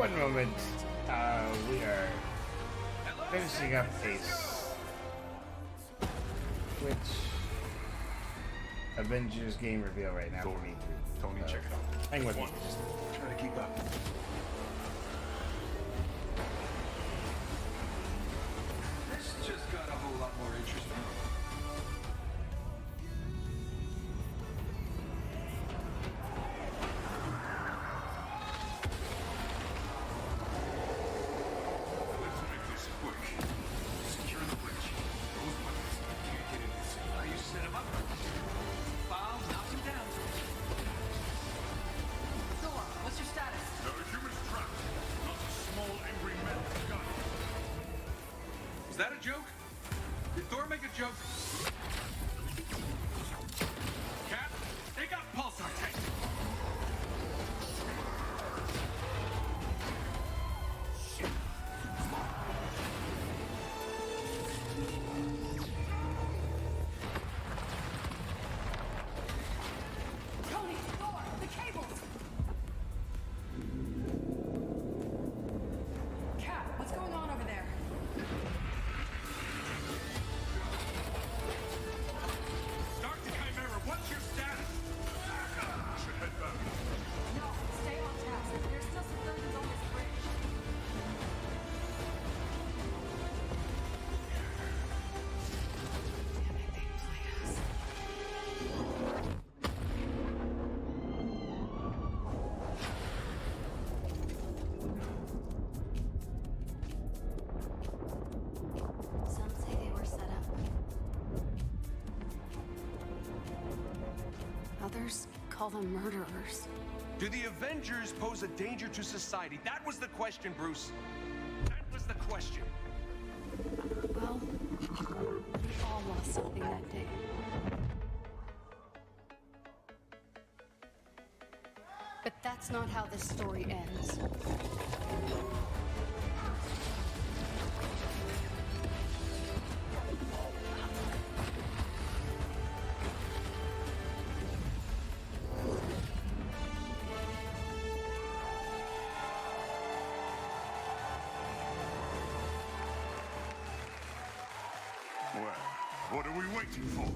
one moment, we are finishing up a Switch Avengers game reveal right now for me. Tony, check it out. Hang with me. Try to keep up. This just got a whole lot more interesting. Let's make this quick. Secure the bridge. Those weapons can't get in this. How you set them up? Bombs, knock him down. Thor, what's your status? There are humans trapped. Lots of small, angry men with guns. Was that a joke? Did Thor make a joke? Cap, they got pulsar tanks. Tony, Thor, the cables! Cap, what's going on over there? Start the Chimera. What's your status? Should head back. No, stay on task. There's still civilians on this bridge. Damn it, they played us. Some say they were set up. Others call them murderers. Do the Avengers pose a danger to society? That was the question, Bruce. That was the question. Well, we all lost something that day. But that's not how this story ends. Well, what are we waiting for?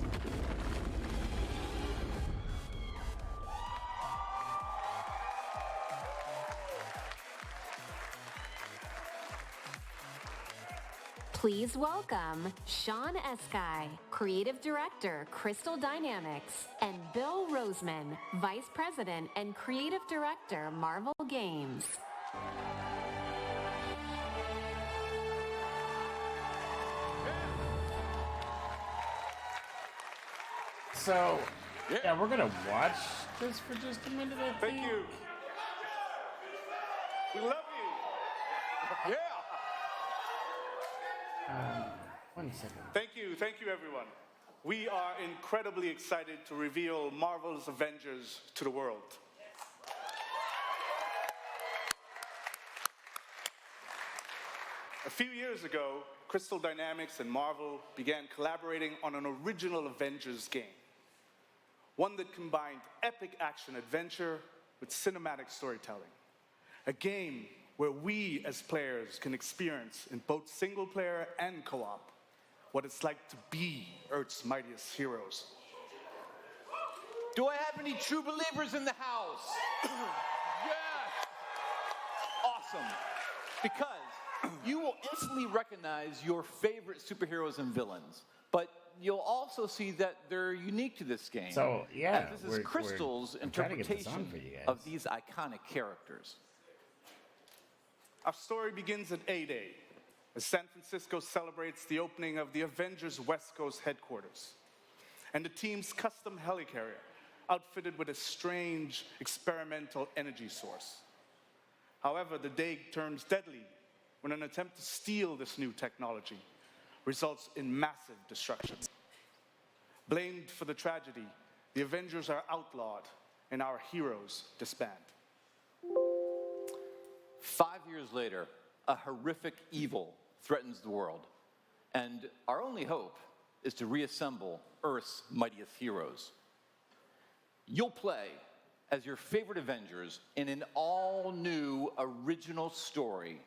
Please welcome Sean Eskai, Creative Director, Crystal Dynamics, and Bill Roseman, Vice President and Creative Director, Marvel Games. So, yeah, we're gonna watch this for just a minute, I think. Thank you. We love you. Yeah. One second. Thank you, everyone. We are incredibly excited to reveal Marvel's Avengers to the world. A few years ago, Crystal Dynamics and Marvel began collaborating on an original Avengers game. One that combined epic action-adventure with cinematic storytelling. A game where we as players can experience in both single-player and co-op what it's like to be Earth's mightiest heroes. Do I have any true believers in the house? Yes! Awesome. Because you will instantly recognize your favorite superheroes and villains, but you'll also see that they're unique to this game. So, yeah, as this is Crystal's we're trying to get this on interpretation for you guys. of these iconic characters. Our story begins at A-Day, as San Francisco celebrates the opening of the Avengers West Coast headquarters, and the team's custom helicarrier, outfitted with a strange experimental energy source. However, the day turns deadly when an attempt to steal this new technology results in massive destruction. Blamed for the tragedy, the Avengers are outlawed and our heroes disband. 5 years later, a horrific evil threatens the world, and our only hope is to reassemble Earth's mightiest heroes. You'll play as your favorite Avengers in an all-new original story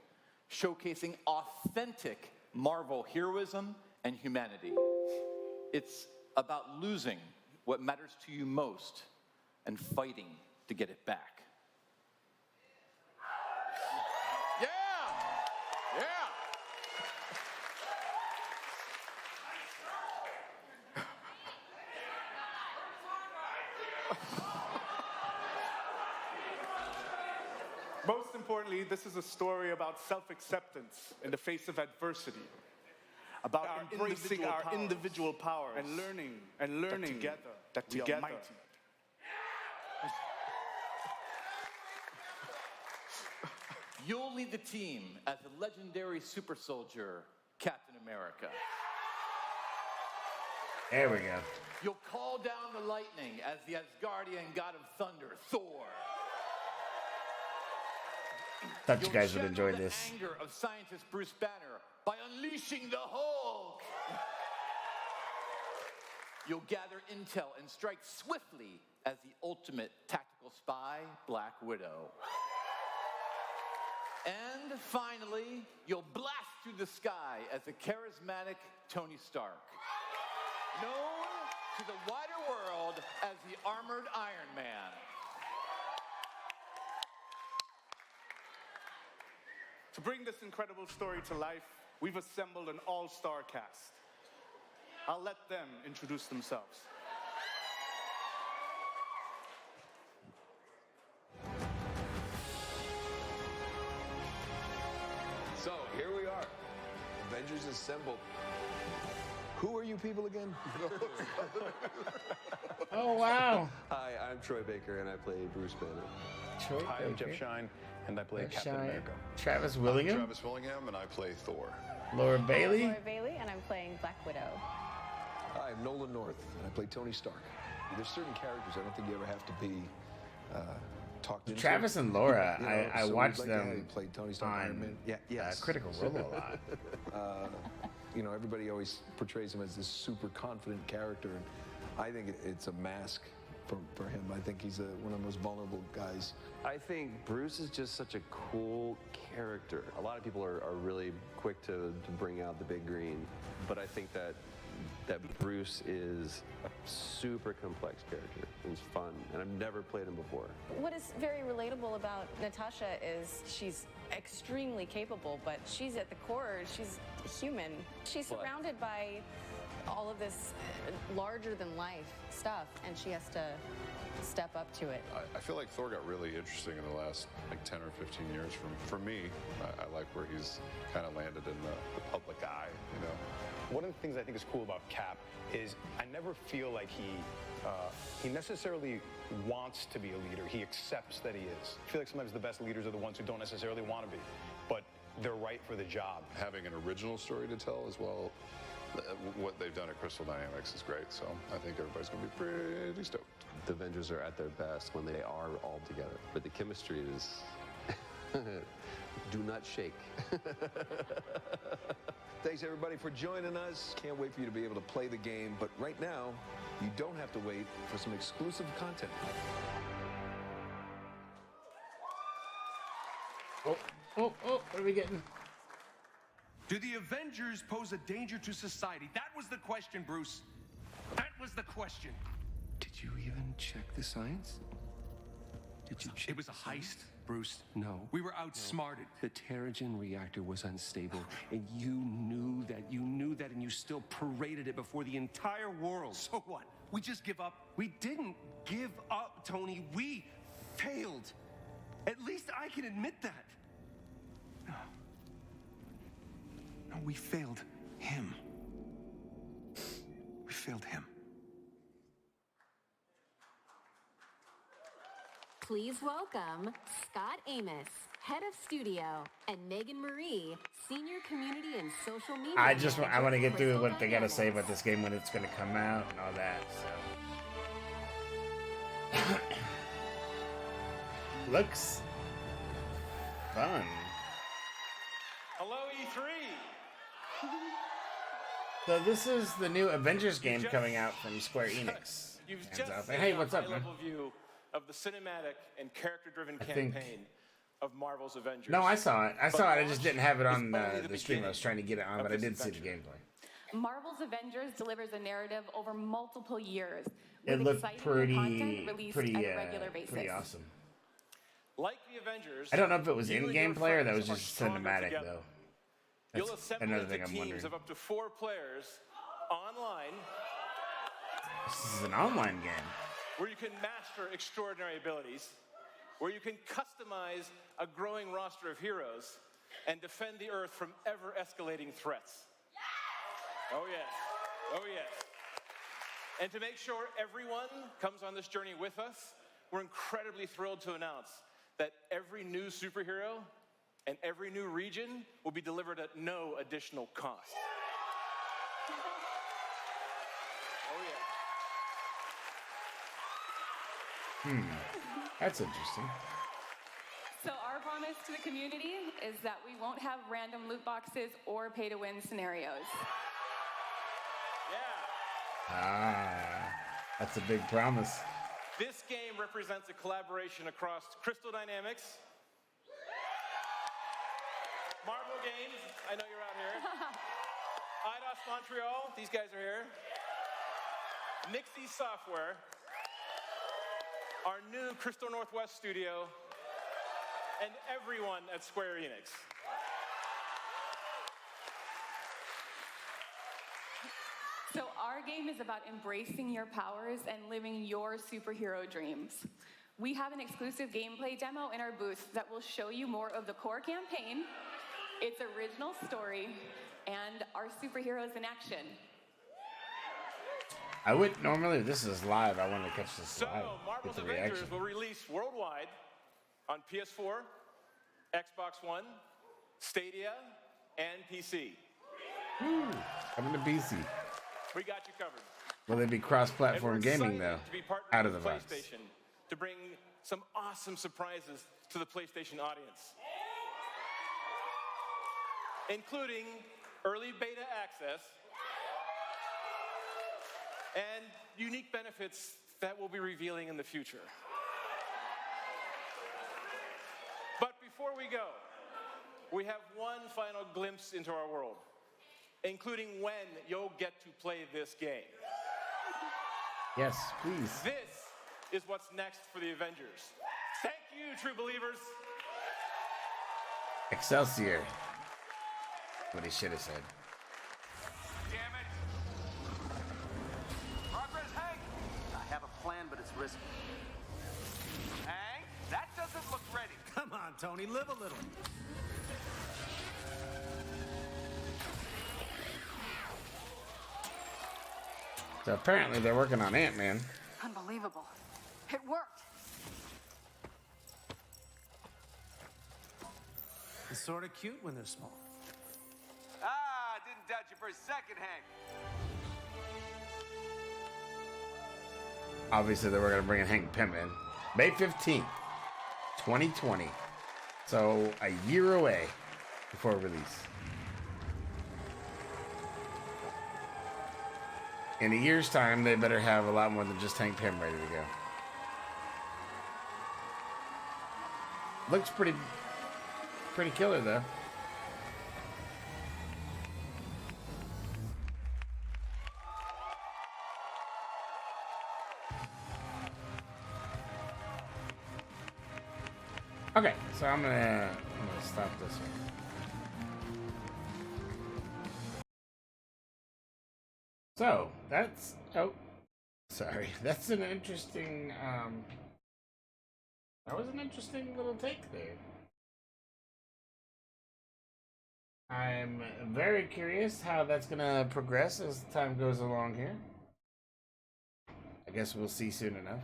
showcasing authentic Marvel heroism and humanity. It's about losing what matters to you most and fighting to get it back. Yeah! Yeah! Most importantly, this is a story about self-acceptance in the face of adversity, about embracing our individual powers and learning that together we are mighty. You'll lead the team as the legendary super soldier, Captain America. There we go. You'll call down the lightning as the Asgardian god of thunder, Thor. Thought you guys would enjoy the this. Anger of scientist Bruce Banner by unleashing the Hulk. You'll gather intel and strike swiftly as the ultimate tactical spy, Black Widow. And finally, you'll blast through the sky as the charismatic Tony Stark, known to the wider world as the Armored Iron Man. To bring this incredible story to life, we've assembled an all-star cast. I'll let them introduce themselves. So, here we are. Avengers assembled. Who are you people again? Oh, wow. Hi, I'm Troy Baker, and I play Bruce Banner. Troy Hi, I'm Baker. Jeff Shine, and I play Jeff Captain Shine. America. Travis I'm Willingham. Travis Willingham, and I play Thor. Laura Bailey. Laura Bailey, and I'm playing Black Widow. Hi, I'm Nolan North, and I play Tony Stark. There's certain characters I don't think you ever have to be talked into. Travis and Laura, You know, I so we'd watched like to have them you play Tony Stark, Iron Man. on Yes. Critical Role a lot. You know, everybody always portrays him as this super confident character, and I think it's a mask for him. I think he's one of the most vulnerable guys. I think Bruce is just such a cool character. A lot of people are really quick to bring out the big green, but I think that Bruce is a super complex character. It's fun, and I've never played him before. What is very relatable about Natasha is she's extremely capable, but she's at the core, she's human. She's surrounded by all of this larger-than-life stuff, and she has to step up to it. I feel like Thor got really interesting in the last 10 or 15 years. For me, I like where he's kind of landed in the public eye, you know. One of the things I think is cool about Cap is I never feel like he necessarily wants to be a leader. He accepts that he is. I feel like sometimes the best leaders are the ones who don't necessarily want to be, but they're right for the job. Having an original story to tell as well, what they've done at Crystal Dynamics is great, so I think everybody's going to be pretty stoked. The Avengers are at their best when they are all together, but the chemistry is do not shake. Thanks, everybody, for joining us. Can't wait for you to be able to play the game, but right now, you don't have to wait for some exclusive content. Oh, what are we getting? Do the Avengers pose a danger to society? That was the question, Bruce. That was the question. Did you even check the science? Did you check? It was a heist, Bruce. No. We were outsmarted. The Terrigen reactor was unstable, and you knew that, and you still paraded it before the entire world. So what? We just give up? We didn't give up, Tony. We failed. At least I can admit that. No, we failed him. We failed him. Please welcome Scott Amos, Head of Studio, and Megan Marie, Senior Community and Social Media. I want to get through what they got to say about this game when it's going to come out and all that. So. Looks fun. Hello, E3. So this is the new Avengers game coming out from Square Enix. You've Hands just up. seen Hey, a what's up, man? high-level view of the cinematic and character-driven think- campaign of Marvel's Avengers. No, I saw it. I saw it. I just didn't have it on only the stream I was trying to get it on, of but I this did see the adventure. gameplay. Marvel's Avengers delivers a narrative over multiple years It with looked exciting new content released pretty, on a regular basis. pretty awesome. Like the Avengers, I don't know if it was you in and your gameplay or that was friends just are stronger cinematic together. though. You'll That's assemble another into thing I'm teams wondering. of up to 4 players online This is an online game. where you can master extraordinary abilities, where you can customize a growing roster of heroes and defend the Earth from ever-escalating threats. Oh yes, oh yes. And to make sure everyone comes on this journey with us, we're incredibly thrilled to announce that every new superhero and every new region will be delivered at no additional cost. Oh yeah. That's interesting. So our promise to the community is that we won't have random loot boxes or pay-to-win scenarios. That's a big promise. This game represents a collaboration across Crystal Dynamics, Marvel Games, I know you're out here, IDOS Montreal, these guys are here, Nixie Software, our new Crystal Northwest studio, and everyone at Square Enix. So our game is about embracing your powers and living your superhero dreams. We have an exclusive gameplay demo in our booth that will show you more of the core campaign, its original story, and our superheroes in action. I would normally, if this is live, I want to catch this So, live. Marvel's Get the Avengers reaction. will release worldwide on PS4, Xbox One, Stadia, and PC. Coming to PC. We got you covered. Will they be And cross-platform we're gaming excited though? to be partnering Out of the with box. PlayStation to bring some awesome surprises to the PlayStation audience, including early beta access and unique benefits that we'll be revealing in the future. But before we go, we have one final glimpse into our world, including when you'll get to play this game. Yes, please. This is what's next for the Avengers. Thank you, true believers. Excelsior. What he should have said. Damn it! Progress, Hank! I have a plan, but it's risky. Hank, that doesn't look ready. Come on, Tony, live a little. So apparently they're working on Ant-Man. Unbelievable. It worked. It's sort of cute when they're small. Ah, didn't doubt you for a second, Hank. Obviously they were going to bring in Hank Pym in. May 15th, 2020. So a year away before release. In a year's time, they better have a lot more than just Hank Pym ready to go. Looks pretty killer though. Okay, so I'm gonna stop this one. So that's sorry. That's an interesting. That was an interesting little take there. I'm very curious how that's gonna progress as time goes along here. I guess we'll see soon enough.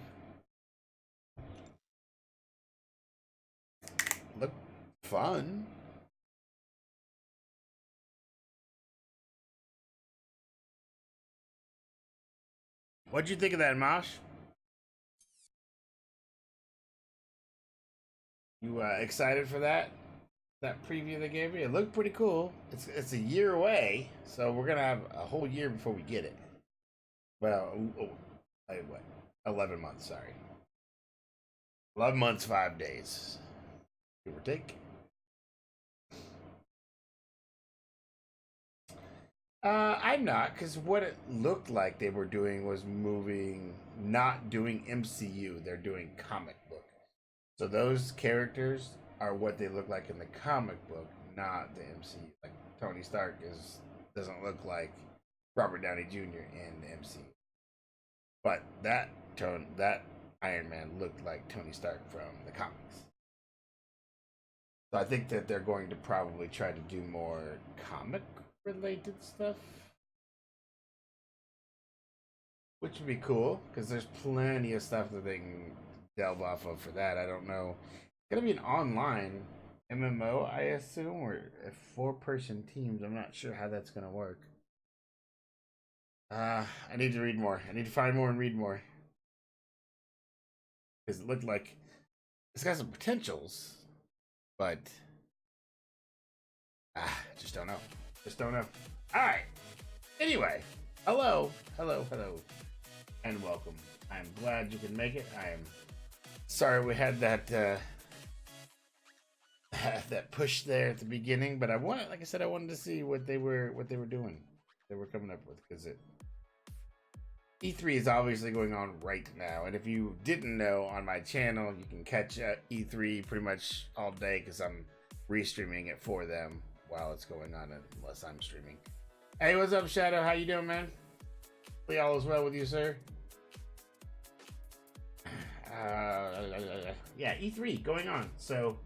Look fun. What'd you think of that, Mosh? You excited for that? That preview they gave you? It looked pretty cool. It's a year away, so we're gonna have a whole year before we get it. Well, what? 11 months, sorry. 11 months, 5 days. Give or take. I'm not, because what it looked like they were doing was not doing MCU. They're doing comic book. So those characters are what they look like in the comic book, not the MCU. Like Tony Stark doesn't look like Robert Downey Jr. in the MCU. But that Iron Man looked like Tony Stark from the comics. So I think that they're going to probably try to do more comic related stuff, which would be cool because there's plenty of stuff that they can delve off of for that. I don't know. It's gonna be an online MMO, I assume, or a 4-person teams. I'm not sure how that's gonna work. I need to read more. I need to find more and read more because it looked like it's got some potentials, but just don't know. Just don't know. All right. Anyway, hello, and welcome. I'm glad you can make it. I am sorry we had that that push there at the beginning, but I wanted to see what they were doing. They were coming up with because E3 is obviously going on right now, and if you didn't know, on my channel you can catch E3 pretty much all day because I'm restreaming it for them while it's going on, unless I'm streaming. Hey, what's up, Shadow? How you doing, man? Hopefully all is well with you, sir. Yeah, E3 going on. So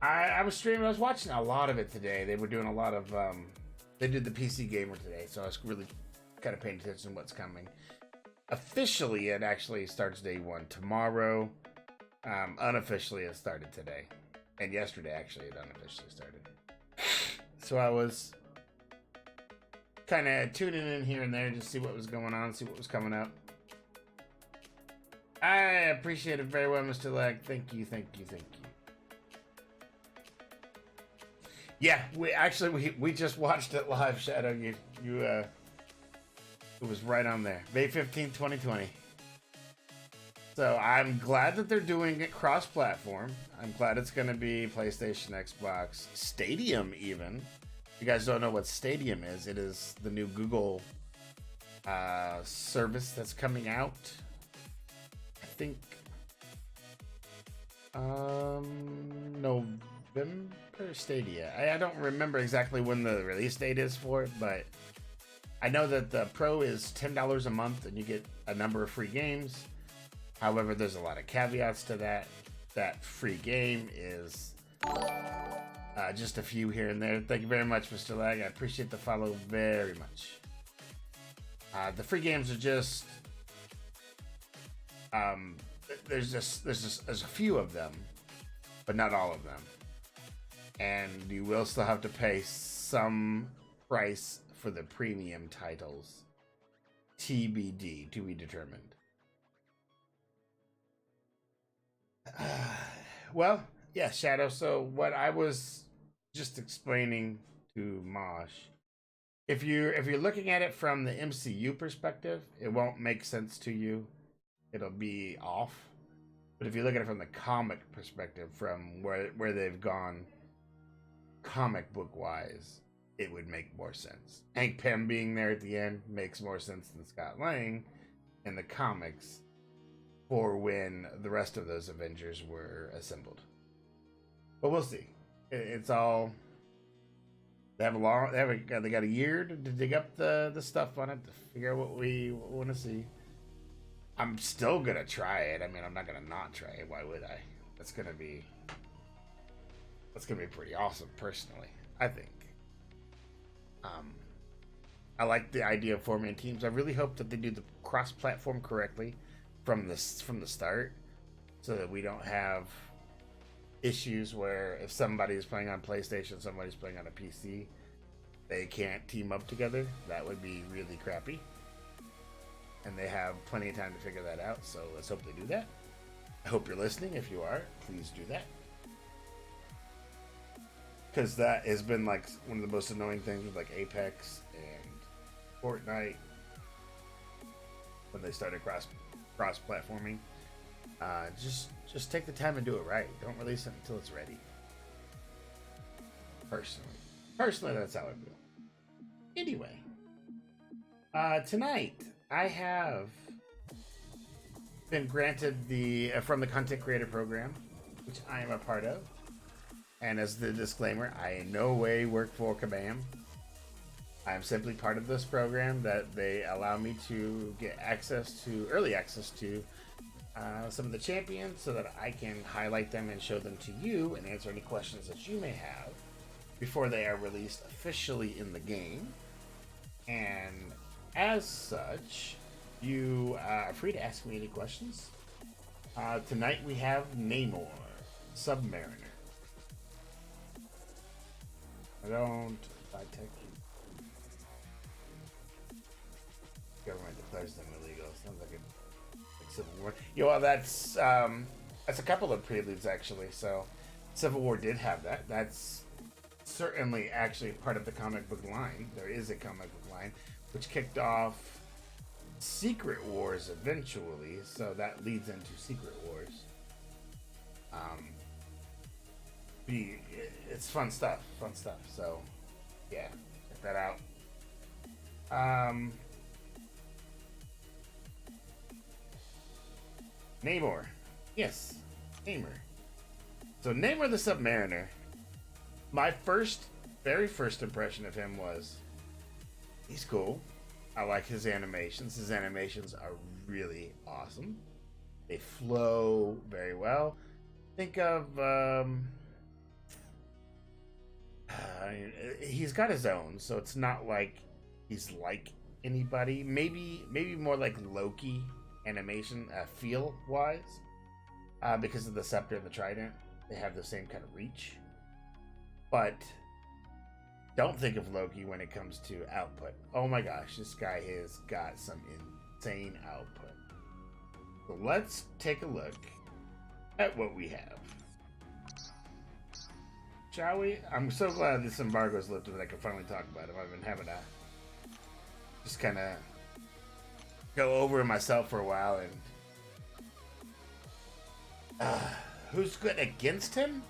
I was streaming. I was watching a lot of it today. They were doing a lot of they did the PC Gamer today, so I was really kind of paying attention to what's coming. Officially, it actually starts day 1 tomorrow. Unofficially, it started today, and yesterday actually it unofficially started. So I was kind of tuning in here and there to see what was going on, see what was coming up. I appreciate it very well, Mr. Leg. Thank you. Yeah, we just watched it live, Shadow. It was right on there. May 15th, 2020. So I'm glad that they're doing it cross-platform. I'm glad it's going to be PlayStation, Xbox, Stadium even. If you guys don't know what Stadium is, it is the new Google service that's coming out. I think November. Stadia. I don't remember exactly when the release date is for it, but I know that the Pro is $10 a month and you get a number of free games. However, there's a lot of caveats to that. That free game is just a few here and there. Thank you very much, Mr. Lag. I appreciate the follow very much. The free games are just there's a few of them, but not all of them. And you will still have to pay some price for the premium titles. TBD, to be determined. Well, yeah, Shadow. So what I was just explaining to Mosh, if you're looking at it from the MCU perspective, it won't make sense to you. It'll be off. But if you look at it from the comic perspective, from where they've gone comic book wise, it would make more sense. Hank Pym being there at the end makes more sense than Scott Lang in the comics for when the rest of those Avengers were assembled. But we'll see. It's all they got a year to dig up the stuff on it to figure out what we want to see. I'm still gonna try it. I mean, I'm not gonna not try it. Why would I? That's gonna be pretty awesome, personally, I think. I like the idea of forming teams. I really hope that they do the cross-platform correctly from the start, so that we don't have issues where if somebody is playing on PlayStation, somebody's playing on a PC, they can't team up together. That would be really crappy. And they have plenty of time to figure that out, so let's hope they do that. I hope you're listening. If you are, please do that. Because that has been like one of the most annoying things with like Apex and Fortnite when they started cross-platforming. Just take the time and do it right. Don't release it until it's ready. Personally, that's how I feel. Anyway, tonight I have been granted the from the Content Creator Program, which I am a part of. And as the disclaimer, I in no way work for Kabam. I'm simply part of this program that they allow me to get early access to some of the champions so that I can highlight them and show them to you and answer any questions that you may have before they are released officially in the game. And as such, you are free to ask me any questions. Tonight we have Namor, Submariner. Government declares them illegal. Sounds like a Civil War. That's a couple of preludes actually. So Civil War did have that. That's certainly actually part of the comic book line. There is a comic book line which kicked off Secret Wars eventually. So that leads into Secret Wars. It's fun stuff. So yeah, check that out. Namor. Yes, Namor. So Namor the Submariner. My very first impression of him was, he's cool. I like his animations. His animations are really awesome. They flow very well. Think of, he's got his own, so it's not like he's like anybody. Maybe more like Loki animation feel wise, because of the scepter and the trident. They have the same kind of reach, but don't think of Loki when it comes to output. Oh my gosh, this guy has got some insane output. So let's take a look at what we have, shall we? I'm so glad this embargo is lifted that I can finally talk about it. I've been having to just kind of go over myself for a while. And who's good against him?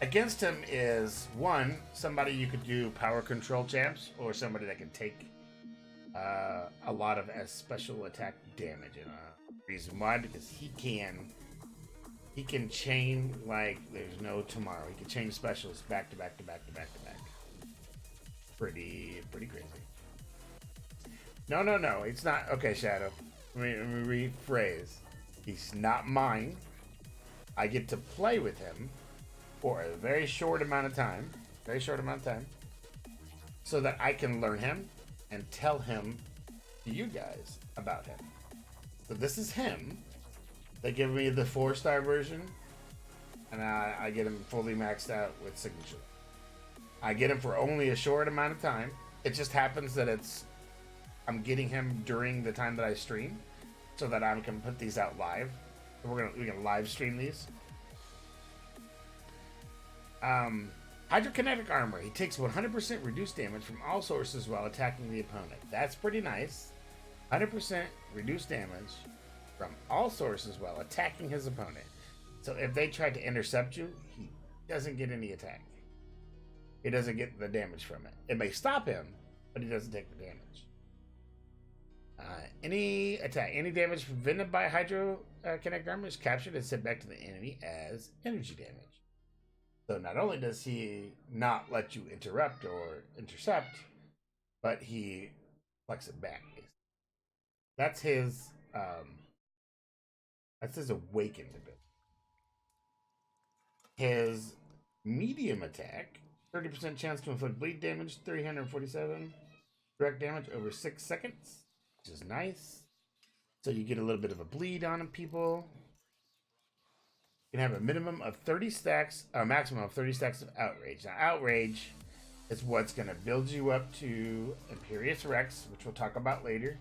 Against him is one, somebody you could do power control champs, or somebody that can take a lot of special attack damage. And reason why, because he can chain like there's no tomorrow. He can chain specials back to back to back to back to back. Pretty crazy. No, it's not. Okay, Shadow. Let me rephrase. He's not mine. I get to play with him for a very short amount of time. So that I can learn him and tell him to you guys about him. So this is him. They give me the 4-star version, and I get him fully maxed out with signature. I get him for only a short amount of time. It just happens that I'm getting him during the time that I stream, so that I can put these out live. So we're gonna live stream these. Hydrokinetic armor. He takes 100% reduced damage from all sources while attacking the opponent. That's pretty nice. 100% reduced damage from all sources while attacking his opponent. So if they try to intercept you, he doesn't get any attack. He doesn't get the damage from it. It may stop him, but he doesn't take the damage. Any attack, any damage prevented by hydrokinetic armor is captured and sent back to the enemy as energy damage. So not only does he not let you interrupt or intercept, but he flex it back. That's his awakened ability. His medium attack, 30% chance to inflict bleed damage, 347 direct damage over 6 seconds, which is nice. So you get a little bit of a bleed on people. You can have a minimum of 30 stacks, a maximum of 30 stacks of outrage. Now, outrage is what's going to build you up to Imperious Rex, which we'll talk about later,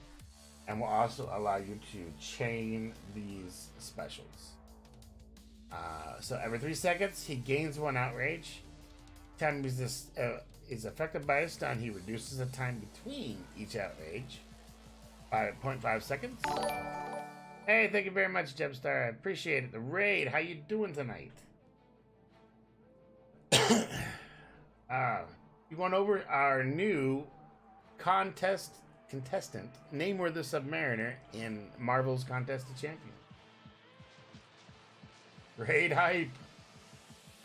and will also allow you to chain these specials. So every 3 seconds, he gains 1 outrage. Time he's is affected by a stun, he reduces the time between each outrage by 0.5 seconds. Hey, thank you very much, Gemstar. I appreciate it. The raid, how you doing tonight? You went over our new contestant, Namor the Submariner, in Marvel's Contest of Champions. Raid hype.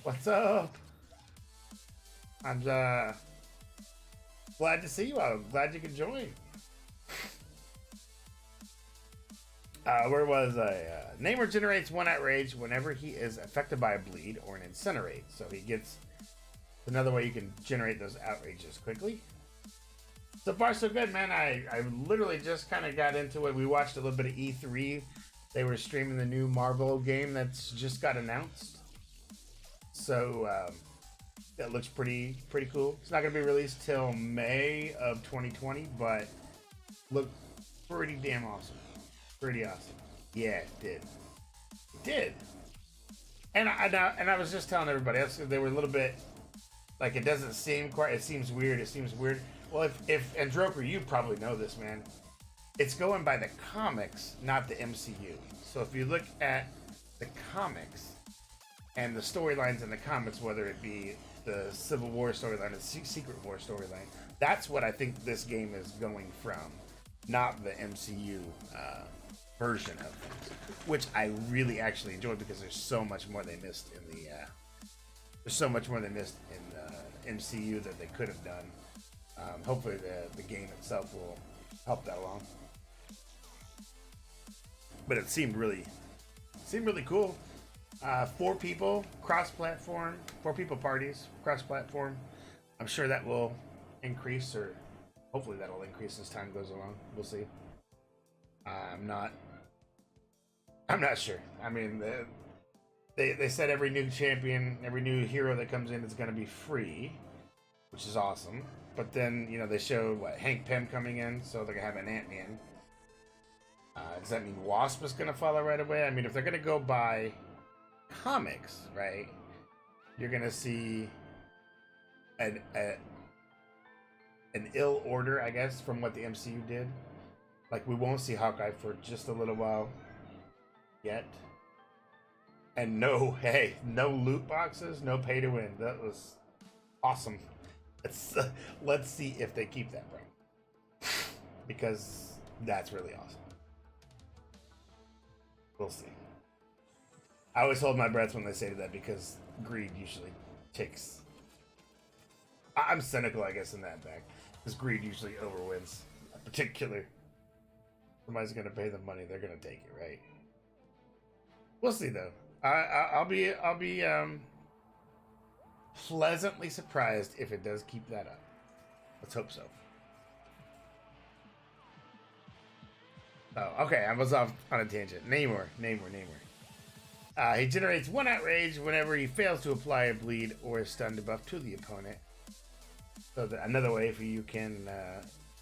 What's up? I'm glad to see you. I'm glad you could join. Where was I? Namor generates 1 outrage whenever he is affected by a bleed or an incinerate. So he gets another way you can generate those outrages quickly. So far, so good, man. I literally just kind of got into it. We watched a little bit of E3. They were streaming the new Marvel game that's just got announced. So that looks pretty cool. It's not going to be released till May of 2020, but looked pretty damn awesome. Pretty awesome. Yeah, it did. It did. And I was just telling everybody else, they were a little bit like, it doesn't seem quite. It seems weird. It seems weird. Well, if and Droker, you probably know this, man. It's going by the comics, not the MCU. So if you look at the comics and the storylines in the comics, whether it be the Civil War storyline or the Secret War storyline, that's what I think this game is going from, not the MCU version of things, which I really actually enjoy because there's so much more they missed in the MCU that they could have done. Hopefully the game itself will help that along. But it seemed really cool. 4 people, cross-platform, 4 people parties, cross-platform. I'm sure that will increase, or hopefully that'll increase as time goes along. We'll see. I'm not sure. I mean, they said every new champion, every new hero that comes in is going to be free, which is awesome. But then, you know, they showed Hank Pym coming in, so they're gonna have an Ant-Man. Does that mean Wasp is gonna follow right away? I mean, if they're gonna go by comics, right, you're gonna see an ill order, I guess, from what the MCU did. Like, we won't see Hawkeye for just a little while yet. And no loot boxes, no pay to win. That was awesome. Let's see if they keep that right, because that's really awesome. We'll see. I always hold my breath when they say that because greed usually takes. I'm cynical, I guess, in that fact, because greed usually overwins. A particular, somebody's gonna pay the money, they're gonna take it, right? We'll see though. I'll be pleasantly surprised if it does keep that up. Let's hope so. Oh, okay. I was off on a tangent. Namor. He generates 1 outrage whenever he fails to apply a bleed or a stun debuff to the opponent. So another way for you can,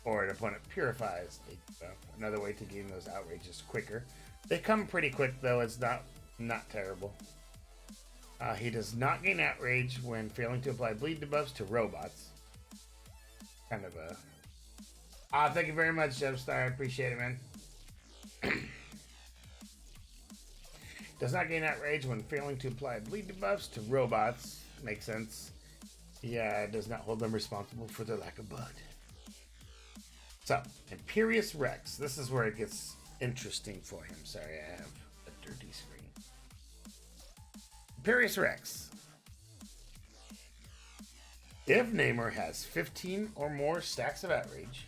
or an opponent purifies a debuff. Another way to gain those outrages quicker. They come pretty quick though. It's not terrible. He does not gain outrage when failing to apply bleed debuffs to robots. Kind of a... thank you very much, Gemstar. I appreciate it, man. Does not gain outrage when failing to apply bleed debuffs to robots. Makes sense. Yeah, it does not hold them responsible for their lack of blood. So, Imperious Rex. This is where it gets interesting for him. Sorry, I have a dirty screen. Imperious Rex. If Namor has 15 or more stacks of outrage,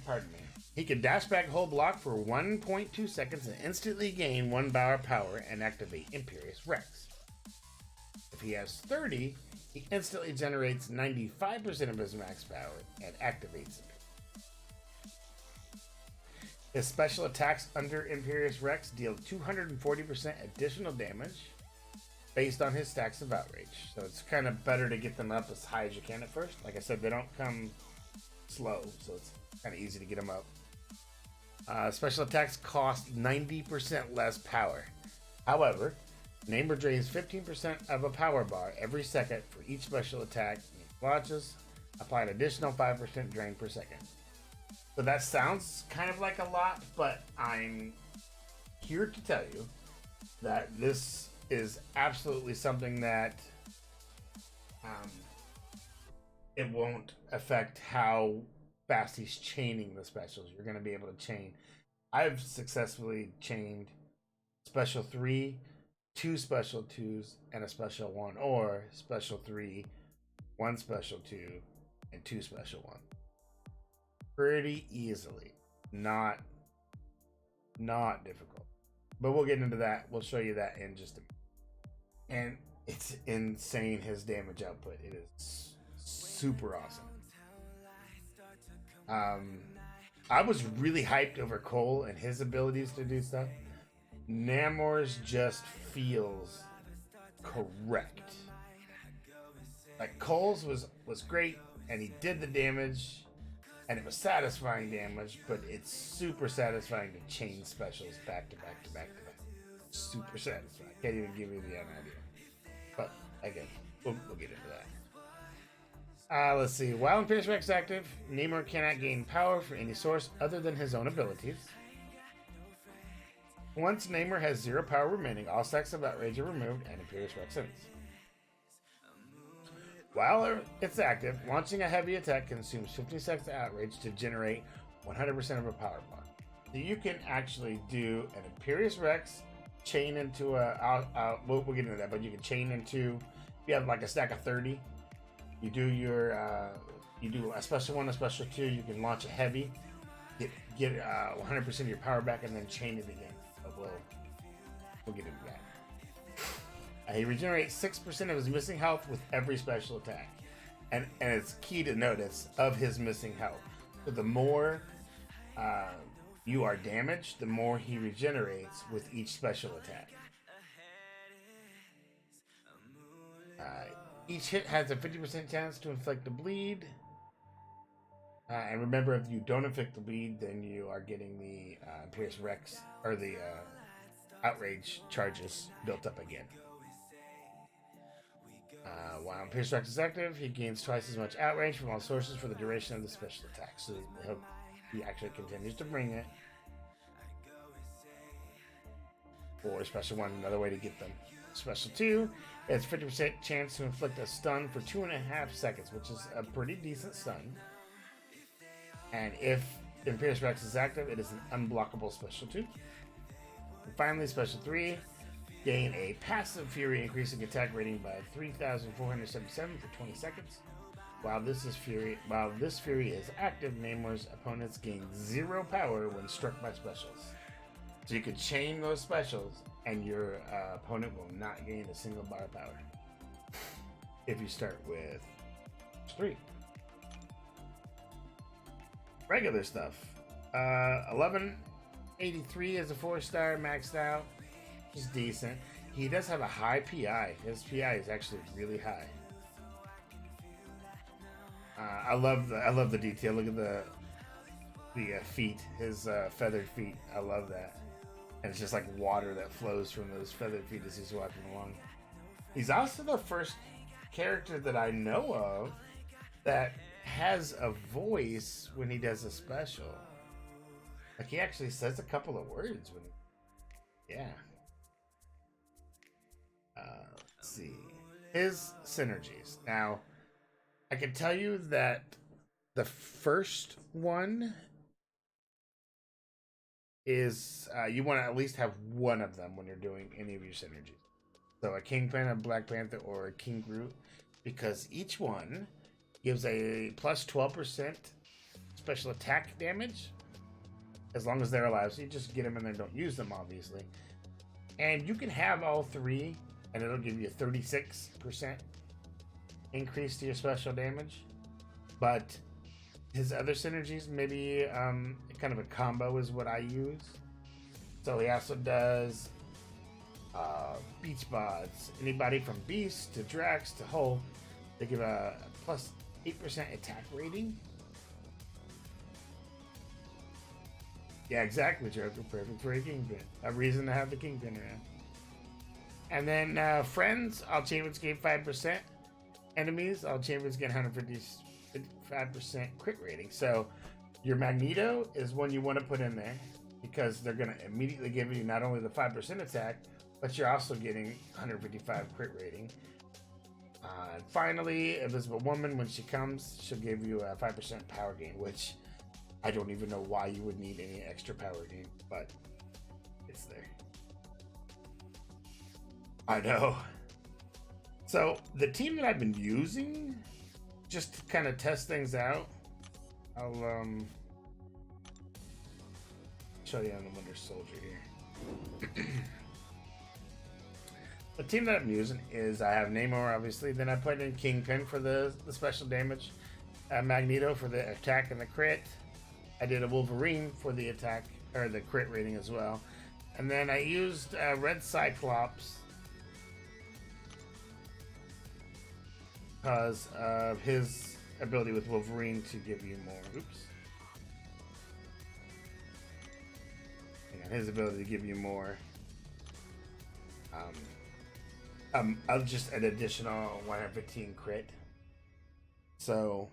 pardon me, he can dash back, hold block for 1.2 seconds and instantly gain 1 bar power and activate Imperious Rex. If he has 30, he instantly generates 95% of his max power and activates it. His special attacks under Imperious Rex deal 240% additional damage based on his stacks of outrage. So it's kind of better to get them up as high as you can at first. Like I said, they don't come slow, so it's kind of easy to get them up. Special attacks cost 90% less power. However, Namor drains 15% of a power bar every second for each special attack he launches. Apply an additional 5% drain per second. So that sounds kind of like a lot, but I'm here to tell you that this is absolutely something that it won't affect how fast he's chaining the specials. You're going to be able to chain. I've successfully chained special 3, 2 special 2s, and a special 1, or special 3, 1 special 2, and 2 special 1. Pretty easily. Not difficult. But we'll get into that. We'll show you that in just a minute. And it's insane, his damage output. It is super awesome. I was really hyped over Cole and his abilities to do stuff. Namor's just feels correct. Like Cole's was great, and he did the damage, and it was satisfying damage, but it's super satisfying to chain specials back to back to back to back. Super satisfying. Can't even give you the idea. But again, we'll get into that. Let's see. While Imperious Rex active, Namor cannot gain power from any source other than his own abilities. Once Namor has 0 power remaining, all stacks of outrage are removed and Imperious Rex ends. While it's active, launching a heavy attack consumes 50 seconds of outrage to generate 100% of a power bar. So you can actually do an Imperious Rex, chain into we'll get into that, but you can chain into, if you have like a stack of 30, you do you do a special 1, a special 2, you can launch a heavy, get 100% of your power back, and then chain it again. But we'll get into that. He regenerates 6% of his missing health with every special attack. And it's key to notice of his missing health. So the more you are damaged, the more he regenerates with each special attack. Each hit has a 50% chance to inflict a bleed. And remember, if you don't inflict the bleed, then you are getting the Imperious Rex, or the outrage charges built up again. While Imperious Rex is active, he gains twice as much outrage from all sources for the duration of the special attack. So he actually continues to bring it. Or Special 1, another way to get them. Special 2, it's 50% chance to inflict a stun for 2.5 seconds, which is a pretty decent stun. And if Imperious Rex is active, it is an unblockable Special 2. And finally, Special 3, gain a passive Fury, increasing attack rating by 3,477 for 20 seconds. While this Fury is active, Namor's opponents gain 0 power when struck by specials. So you could chain those specials, and your opponent will not gain a single bar of power if you start with 3. Regular stuff. 1183 is a 4-star, maxed out. He's decent. He does have a high PI. His PI is actually really high. I love the detail. Look at the feet, his feathered feet. I love that. And it's just like water that flows from those feathered feet as he's walking along. He's also the first character that I know of that has a voice when he does a special. Like he actually says a couple of words when yeah. Let's see. His synergies. Now, I can tell you that the first one is you want to at least have one of them when you're doing any of your synergies. So a Kingpin, a Black Panther, or a King Groot, because each one gives a plus 12% special attack damage as long as they're alive. So you just get them and then don't use them, obviously. And you can have all 3, and it'll give you a 36% increase to your special damage. But his other synergies, maybe kind of a combo is what I use. So he also does Beach Bods. Anybody from Beast to Drax to Hulk, they give a plus 8% attack rating. Yeah, exactly, Joker. Perfect for a Kingpin. A reason to have the Kingpin around. And then friends, all champions gain 5%. Enemies, all champions get 155% crit rating. So Your Magneto is one you want to put in there because they're going to immediately give you not only the 5% attack, but you're also getting 155 crit rating. And finally, Invisible Woman, when she comes, she'll give you a 5% power gain, which I don't even know why you would need any extra power gain, but it's there. I know. So the team that I've been using, just to kind of test things out, I'll show you on the Winter Soldier here. The team that I'm using is I have Namor, obviously. Then I put in Kingpin for the special damage, Magneto for the attack and the crit. I did a Wolverine for the attack or the crit rating as well, and then I used Red Cyclops because of his ability with Wolverine to give you more. Oops. His ability to give you more. Of just an additional 115 crit. So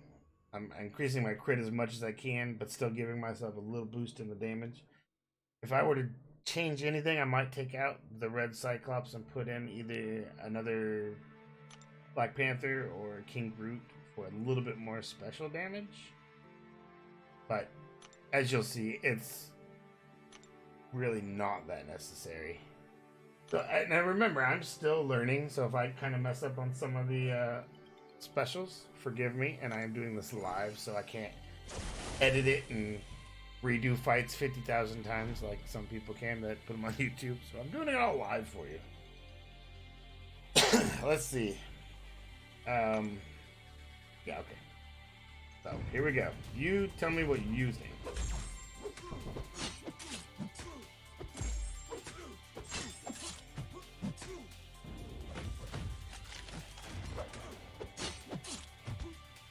I'm increasing my crit as much as I can, but still giving myself a little boost in the damage. If I were to change anything, I might take out the Red Cyclops and put in either another Black Panther or King Groot for a little bit more special damage. But as you'll see, it's really not that necessary. So, and I remember, I'm still learning, so if I kind of mess up on some of the specials, forgive me, and I am doing this live, so I can't edit it and redo fights 50,000 times like some people can that put them on YouTube, so I'm doing it all live for you. Let's see. Yeah, okay. So, here we go. You tell me what you're using.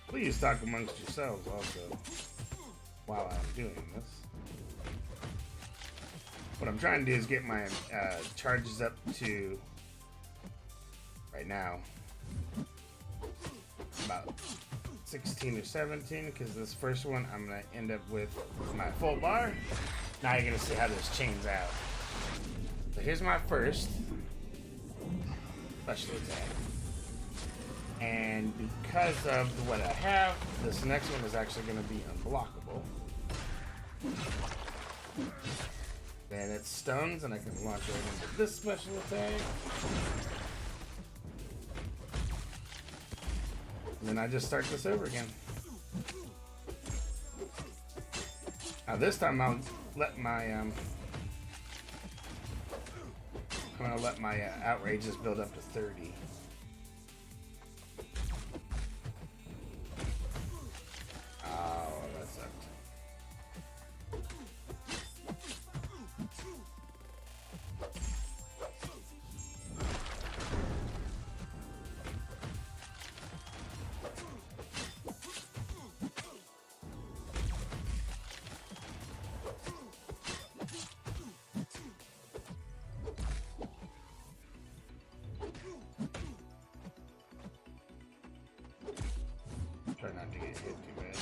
Please talk amongst yourselves also while I'm doing this. What I'm trying to do is get my charges up to, right now, about 16 or 17, because this first one I'm going to end up with my full bar. Now you're going to see how this chains out. So here's my first special attack. And because of what I have, this next one is actually going to be unblockable. Then it stuns, and I can launch right into this special attack. And then I just start this over again. Now this time I'll let my I'm gonna let my outrages build up to 30. Oh, that sucked. Try not to get hit too bad.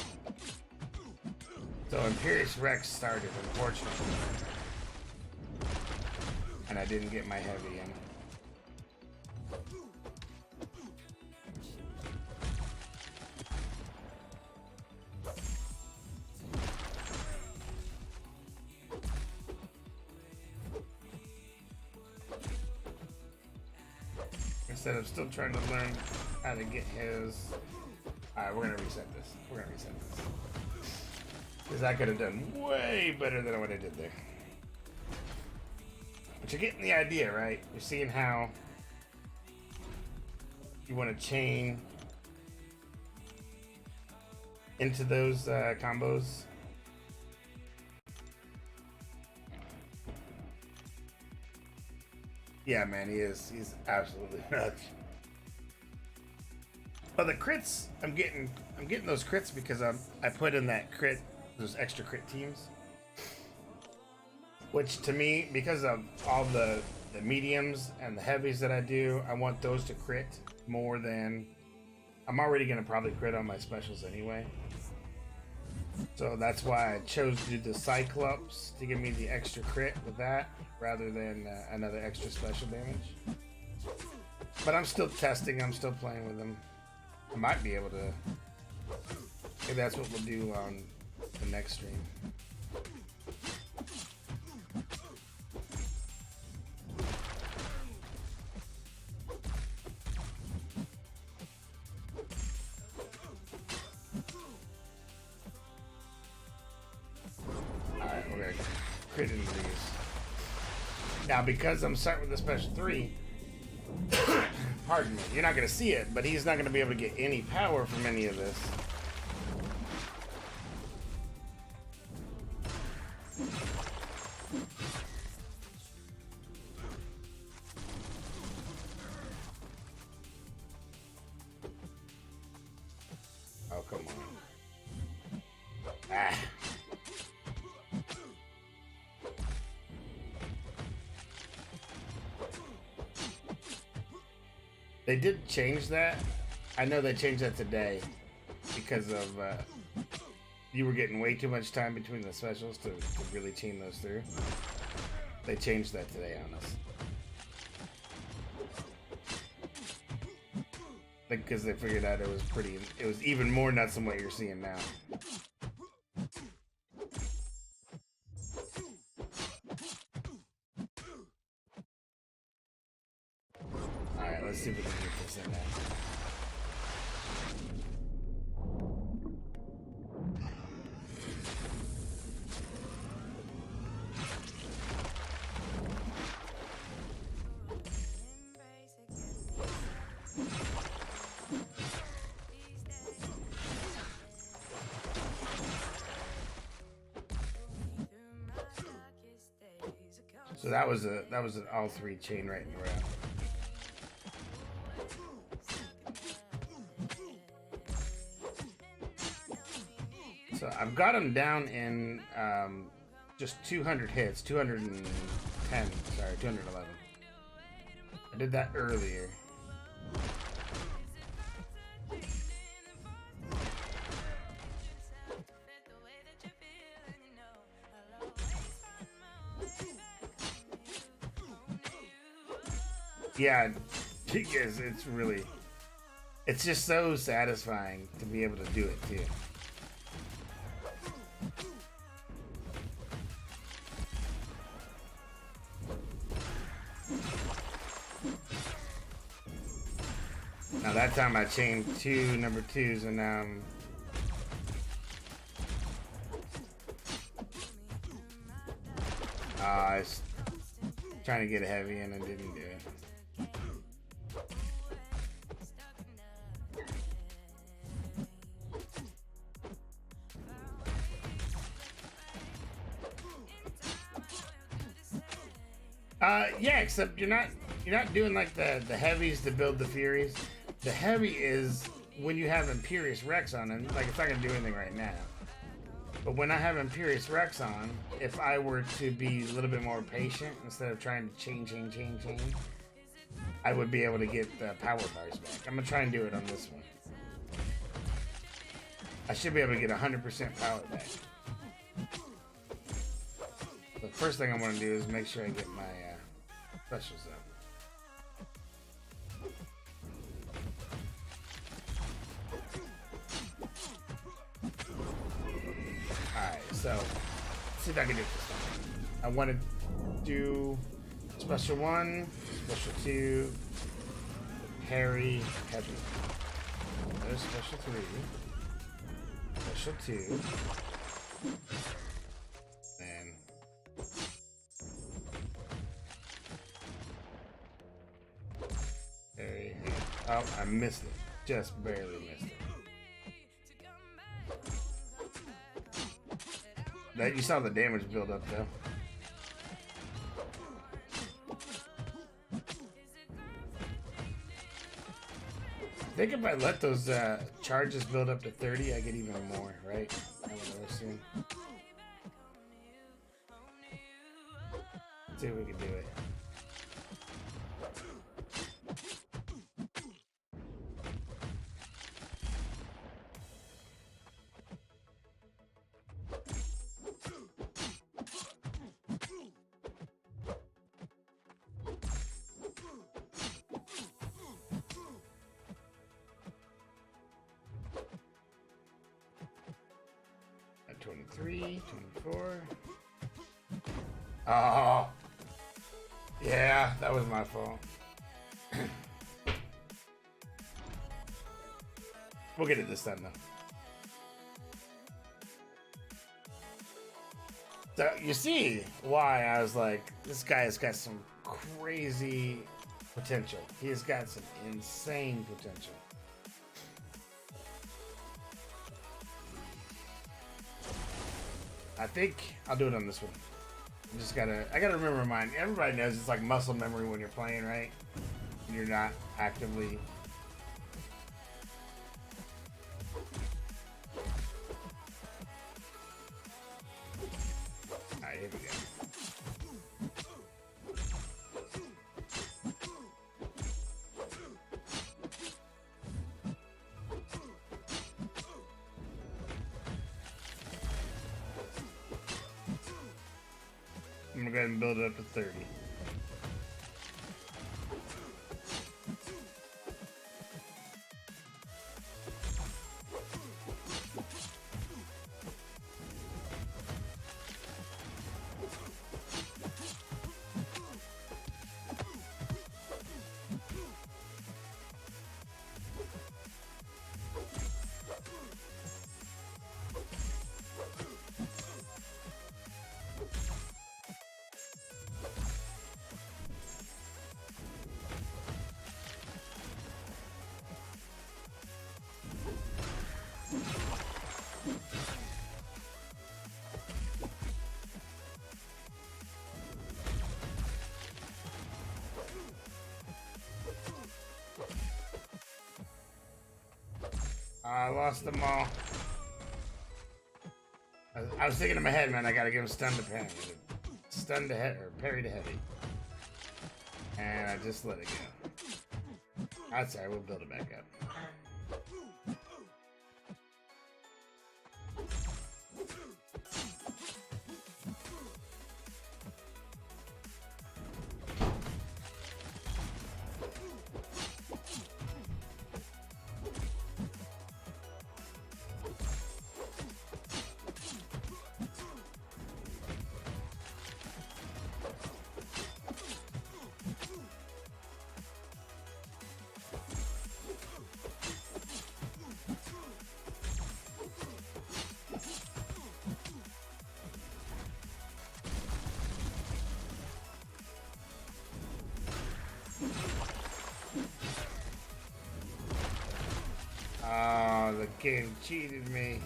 So Imperious Rex started, unfortunately. And I didn't get my heavy in. Instead, I'm still trying to learn how to get his. Alright, we're gonna reset this. We're gonna reset this. Because I could have done way better than what I did there. But you're getting the idea, right? You're seeing how you want to chain into those combos. Yeah, man, he's absolutely nuts. But the crits, I'm getting those crits because I put in that crit, those extra crit teams. Which to me, because of all the mediums and the heavies that I do, I want those to crit more than I'm already gonna probably crit on my specials anyway. So that's why I chose to do the Cyclops to give me the extra crit with that, rather than another extra special damage. But I'm still testing, I'm still playing with them. I might be able to. Maybe that's what we'll do on the next stream. Alright, we're gonna crit into these. Now, because I'm starting with the special 3, pardon me, you're not gonna see it, but he's not gonna be able to get any power from any of this. Oh, come on. Ah. They did change that. I know they changed that today because of you were getting way too much time between the specials to really chain those through. They changed that today on us. Because they figured out it was even more nuts than what you're seeing now. Alright, let's see if we can get this in there. So that was an all 3 chain right in a row. So I've got him down in just 200 hits, 210, sorry, 211. I did that earlier. Yeah, because it's just so satisfying to be able to do it too. Now that time I chained 2 number 2s and I was trying to get a heavy and I didn't do it. Yeah, except you're not doing like the heavies to build the Furies. The heavy is when you have Imperious Rex on, and like it's not gonna do anything right now. But when I have Imperious Rex on, if I were to be a little bit more patient instead of trying to chain, I would be able to get the power bars back. I'm gonna try and do it on this one. I should be able to get 100% power back. The first thing I want to do is make sure I get my specials up. Alright, so let's see if I can do this one. I want to do special 1, special 2, Harry, heavy. There's special 3, special 2, and Harry. Oh, I missed it. Just barely missed it. That you saw the damage build up though. I think if I let those charges build up to 30, I get even more, right? I don't know soon. Let's see if we can do it. 23, 24. Oh. Yeah, that was my fault. We'll get it this time, though. So you see why I was like, this guy has got some crazy potential. He has got some insane potential. I think I'll do it on this one. I gotta remember mine. Everybody knows it's like muscle memory when you're playing, right? You're not actively. Alright, here we go. I'm gonna go ahead and build it up to 30. I lost them all. I was thinking in my head, man, I gotta give him stun to parry. Stun to head, or parry to heavy. And I just let it go. That's alright, we'll build it back up. Oh, the game cheated me.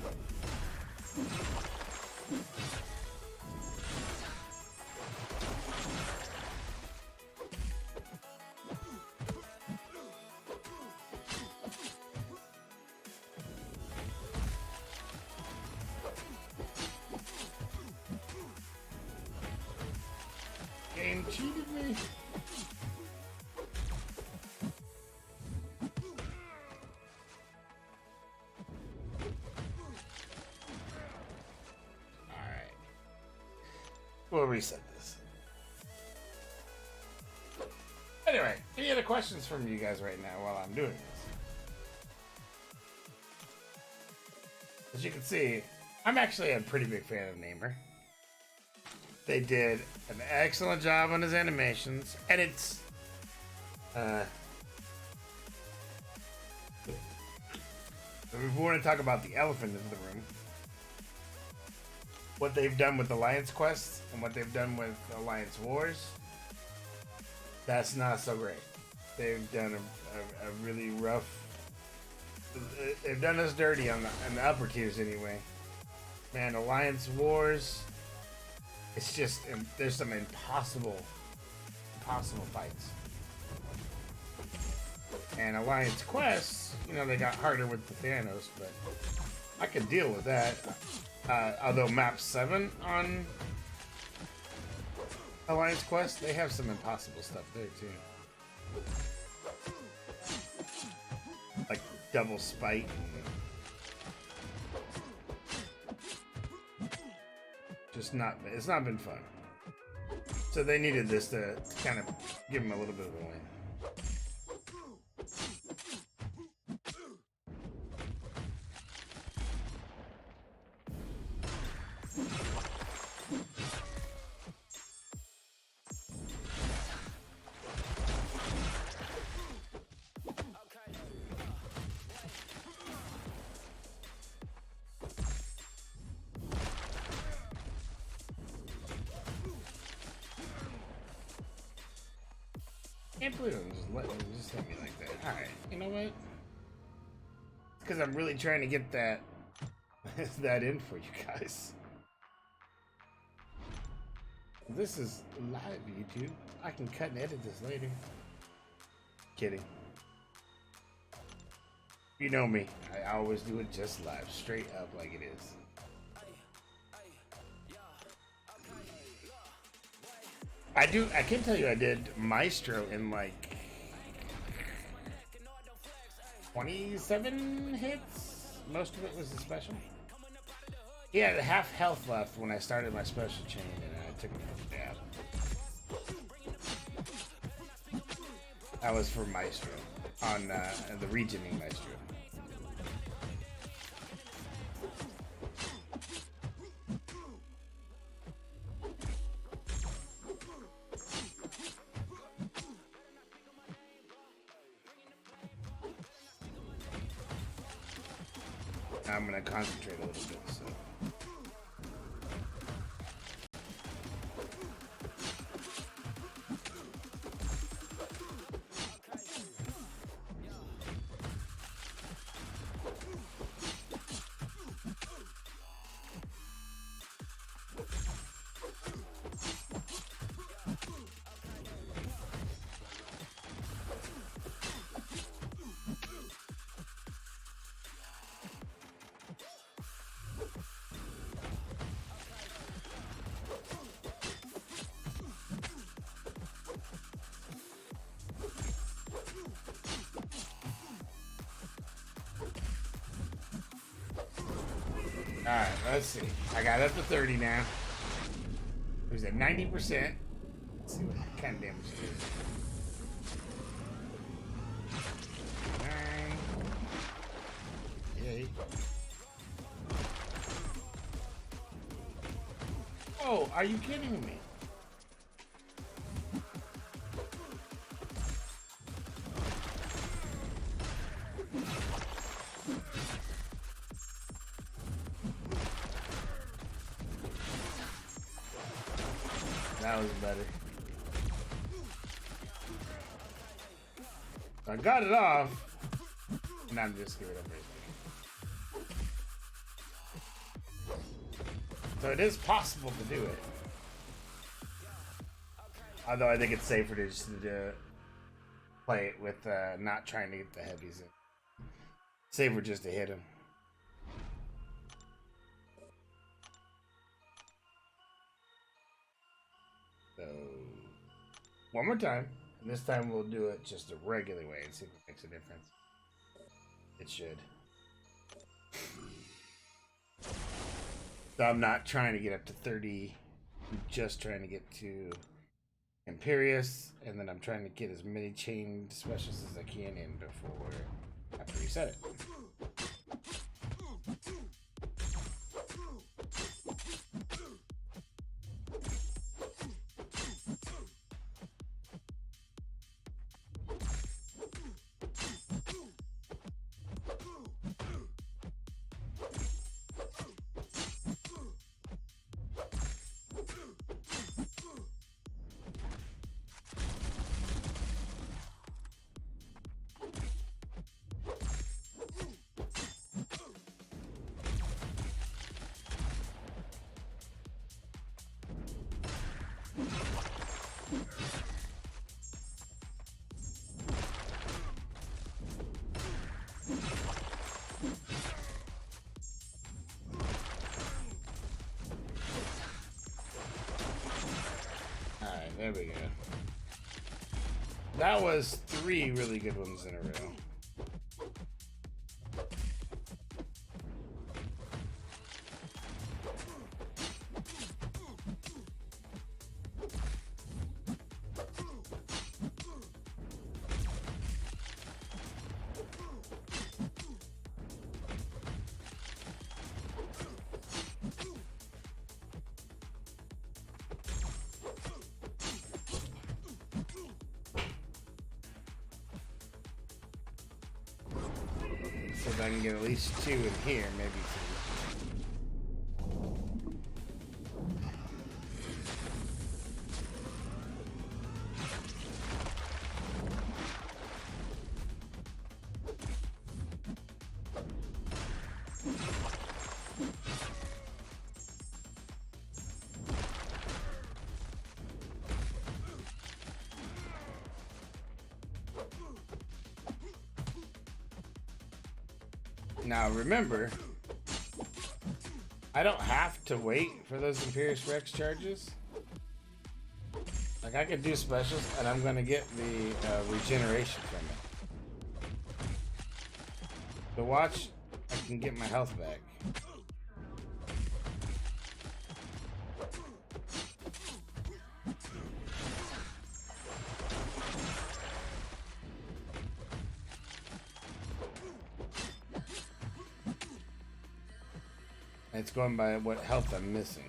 Game cheated me. We'll reset this. Anyway, any other questions from you guys right now while I'm doing this? As you can see, I'm actually a pretty big fan of Namor. They did an excellent job on his animations, and it's if we want to talk about the elephant in the room, what they've done with Alliance Quest and what they've done with Alliance Wars, that's not so great. They've done a really rough. They've done us dirty on the upper tiers anyway. Man, Alliance Wars, it's just there's some impossible fights. And Alliance Quests, you know, they got harder with the Thanos, but I could deal with that. Although map 7 on Alliance Quest, they have some impossible stuff there too. Like double spite. Just it's not been fun. So they needed this to kind of give them a little bit of a win. Can't believe it just hit me like that. Alright, you know what? It's because I'm really trying to get that that in for you guys. This is live, YouTube. I can cut and edit this later. Kidding. You know me. I always do it just live, straight up like it is. I can tell you I did Maestro in like 27 hits. Most of it was a special. He had half health left when I started my special chain, and I took a dab. That was for Maestro on the regioning Maestro. I'm gonna concentrate a little bit, so. Alright, let's see. I got up to 30 now. It was at 90%. Let's see what kind of damage it is. 9. 8. Oh, are you kidding me? That was better. I got it off, and I'm just giving up everything. So it is possible to do it. Although I think it's safer to just play it with not trying to get the heavies in. Safer just to hit him. So, one more time. And this time we'll do it just a regular way and see if it makes a difference. It should. So I'm not trying to get up to 30. I'm just trying to get to Imperious. And then I'm trying to get as many chained specials as I can in before I have to reset it. Alright, there we go. That was 3 really good ones in a row. So if I can get at least 2 in here, maybe 3. Now remember, I don't have to wait for those Imperious Rex charges. Like I could do specials and I'm gonna get the regeneration from it. So watch, I can get my health back. It's going by what health I'm missing.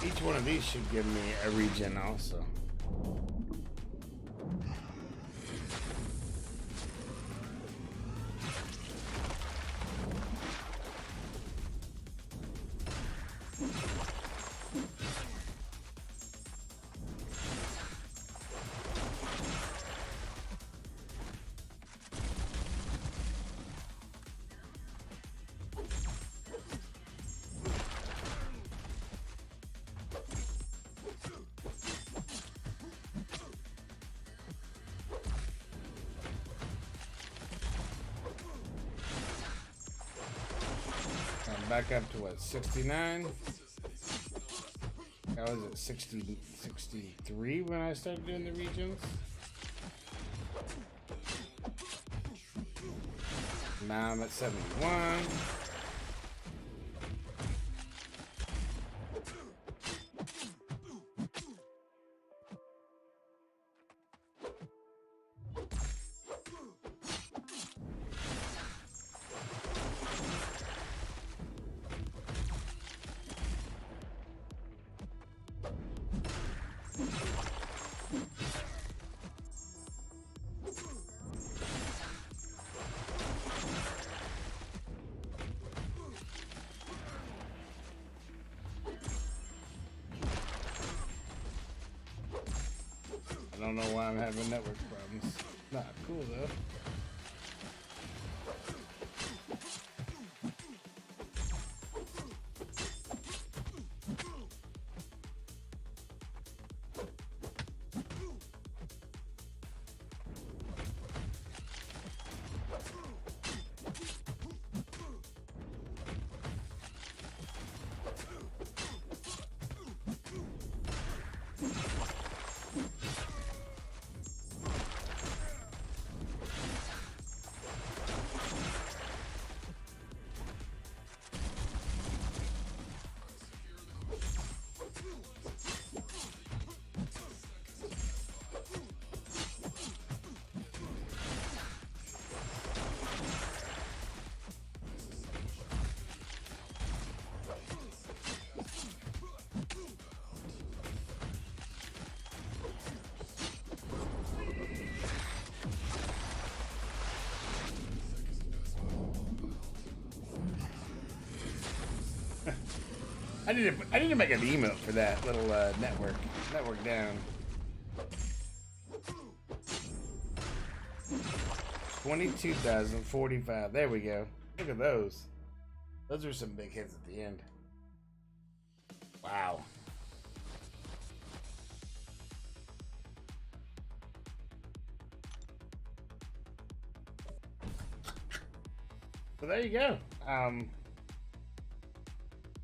Each one of these should give me a regen also. Back up to what, 69? I was at 60, 63 when I started doing the regions. Now I'm at 71. I don't know why I'm having network problems. Not cool though. I need to make an emote for that little network down. 22,045. There we go. Look at those. Those are some big hits at the end. Wow. So there you go.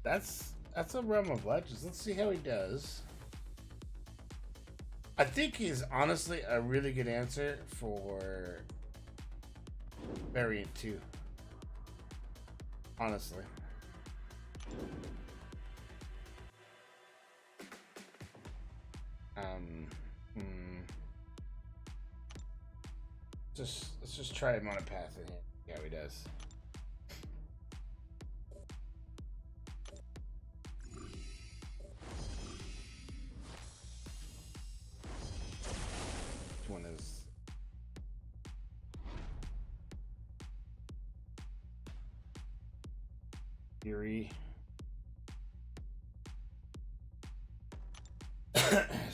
That's a Realm of Legends. Let's see how he does. I think he's honestly a really good answer for Variant 2. Honestly. Let's just try him on a path and see how he does. Which one is Fury?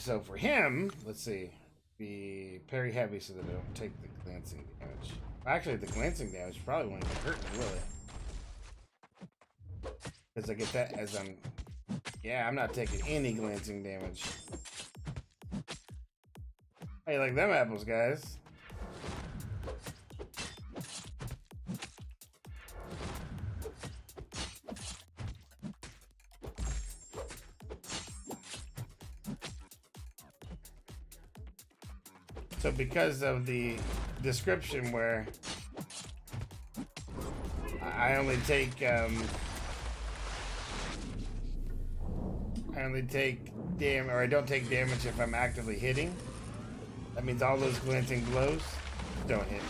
So for him, let's see, be parry heavy so that I don't take the glancing damage. Actually, the glancing damage probably won't even hurt me, will it? Because I get that as I'm... Yeah, I'm not taking any glancing damage. How you like them apples, guys? So because of the description where I only take damage, or I don't take damage if I'm actively hitting. That means all those glancing blows don't hit me.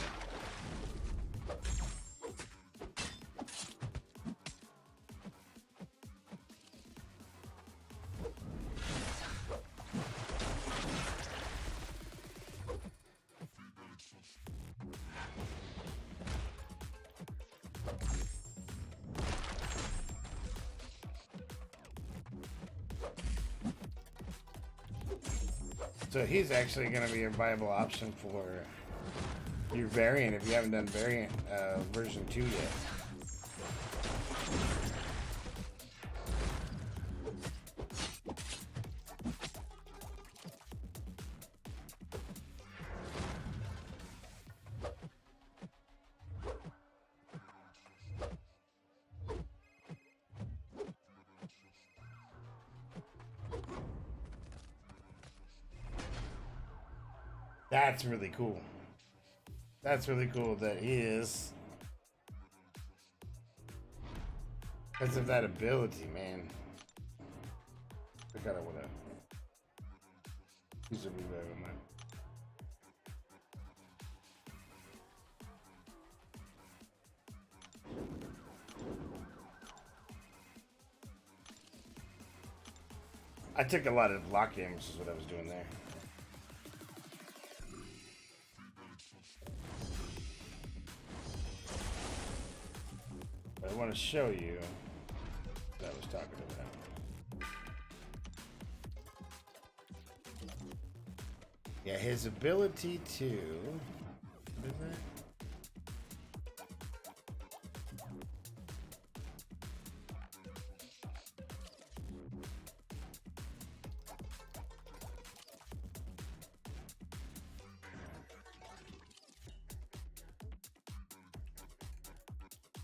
So he's actually going to be a viable option for your variant if you haven't done variant version 2 yet. That's really cool. That's really cool that he is. Because of that ability, man. I gotta wanna use a revive on that. I took a lot of block damage is what I was doing there. I want to show you what I was talking about. Yeah, his ability to... What is that?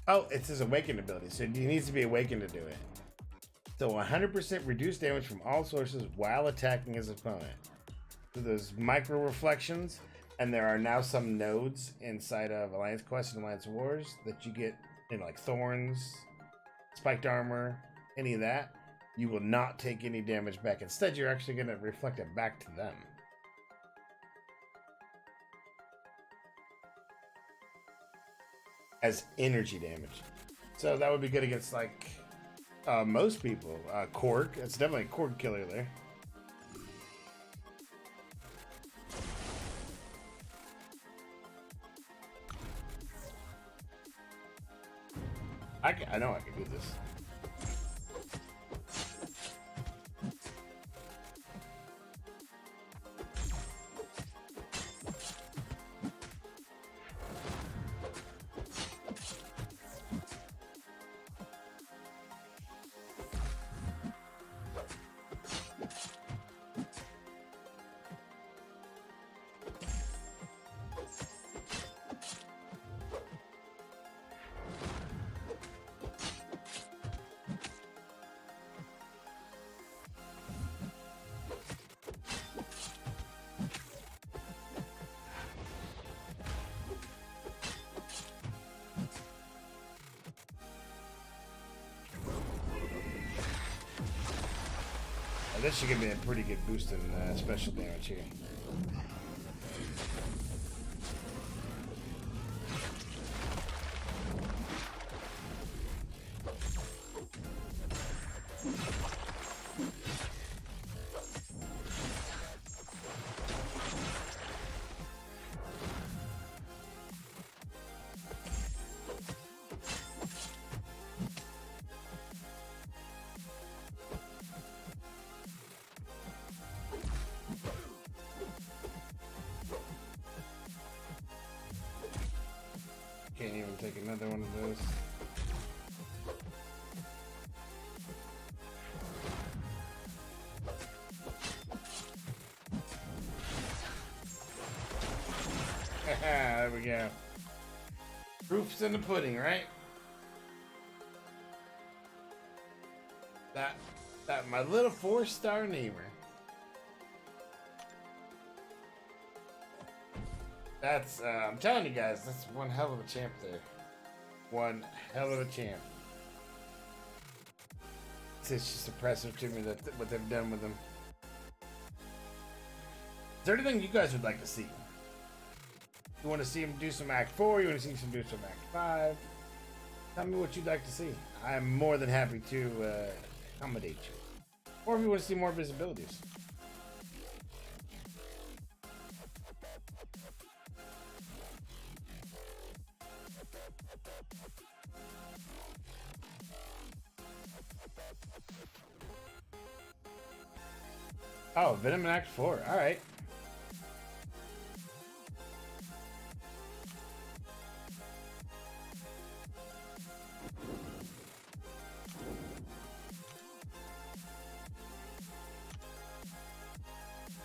Oh, it's his awakened ability, so he needs to be awakened to do it. So 100% reduced damage from all sources while attacking his opponent. So those micro reflections, and there are now some nodes inside of Alliance Quest and Alliance Wars that you get in like thorns, spiked armor, any of that. You will not take any damage back. Instead, you're actually going to reflect it back to them. As energy damage. So that would be good against like most people. Korg, it's definitely a Korg killer there. I know I can do this. This should give me a pretty good boost in special damage here. take another one of those. There we go. Proof's in the pudding, right? That my little 4-star neighbor. That's I'm telling you guys, that's one hell of a champ there. One hell of a champ. It's just impressive to me that what they've done with him. Is there anything you guys would like to see? You want to see him do some Act 4? You want to see him do some Act 5? Tell me what you'd like to see. I'm more than happy to accommodate you. Or if you want to see more visibilities. Oh, Venom in Act 4. Alright.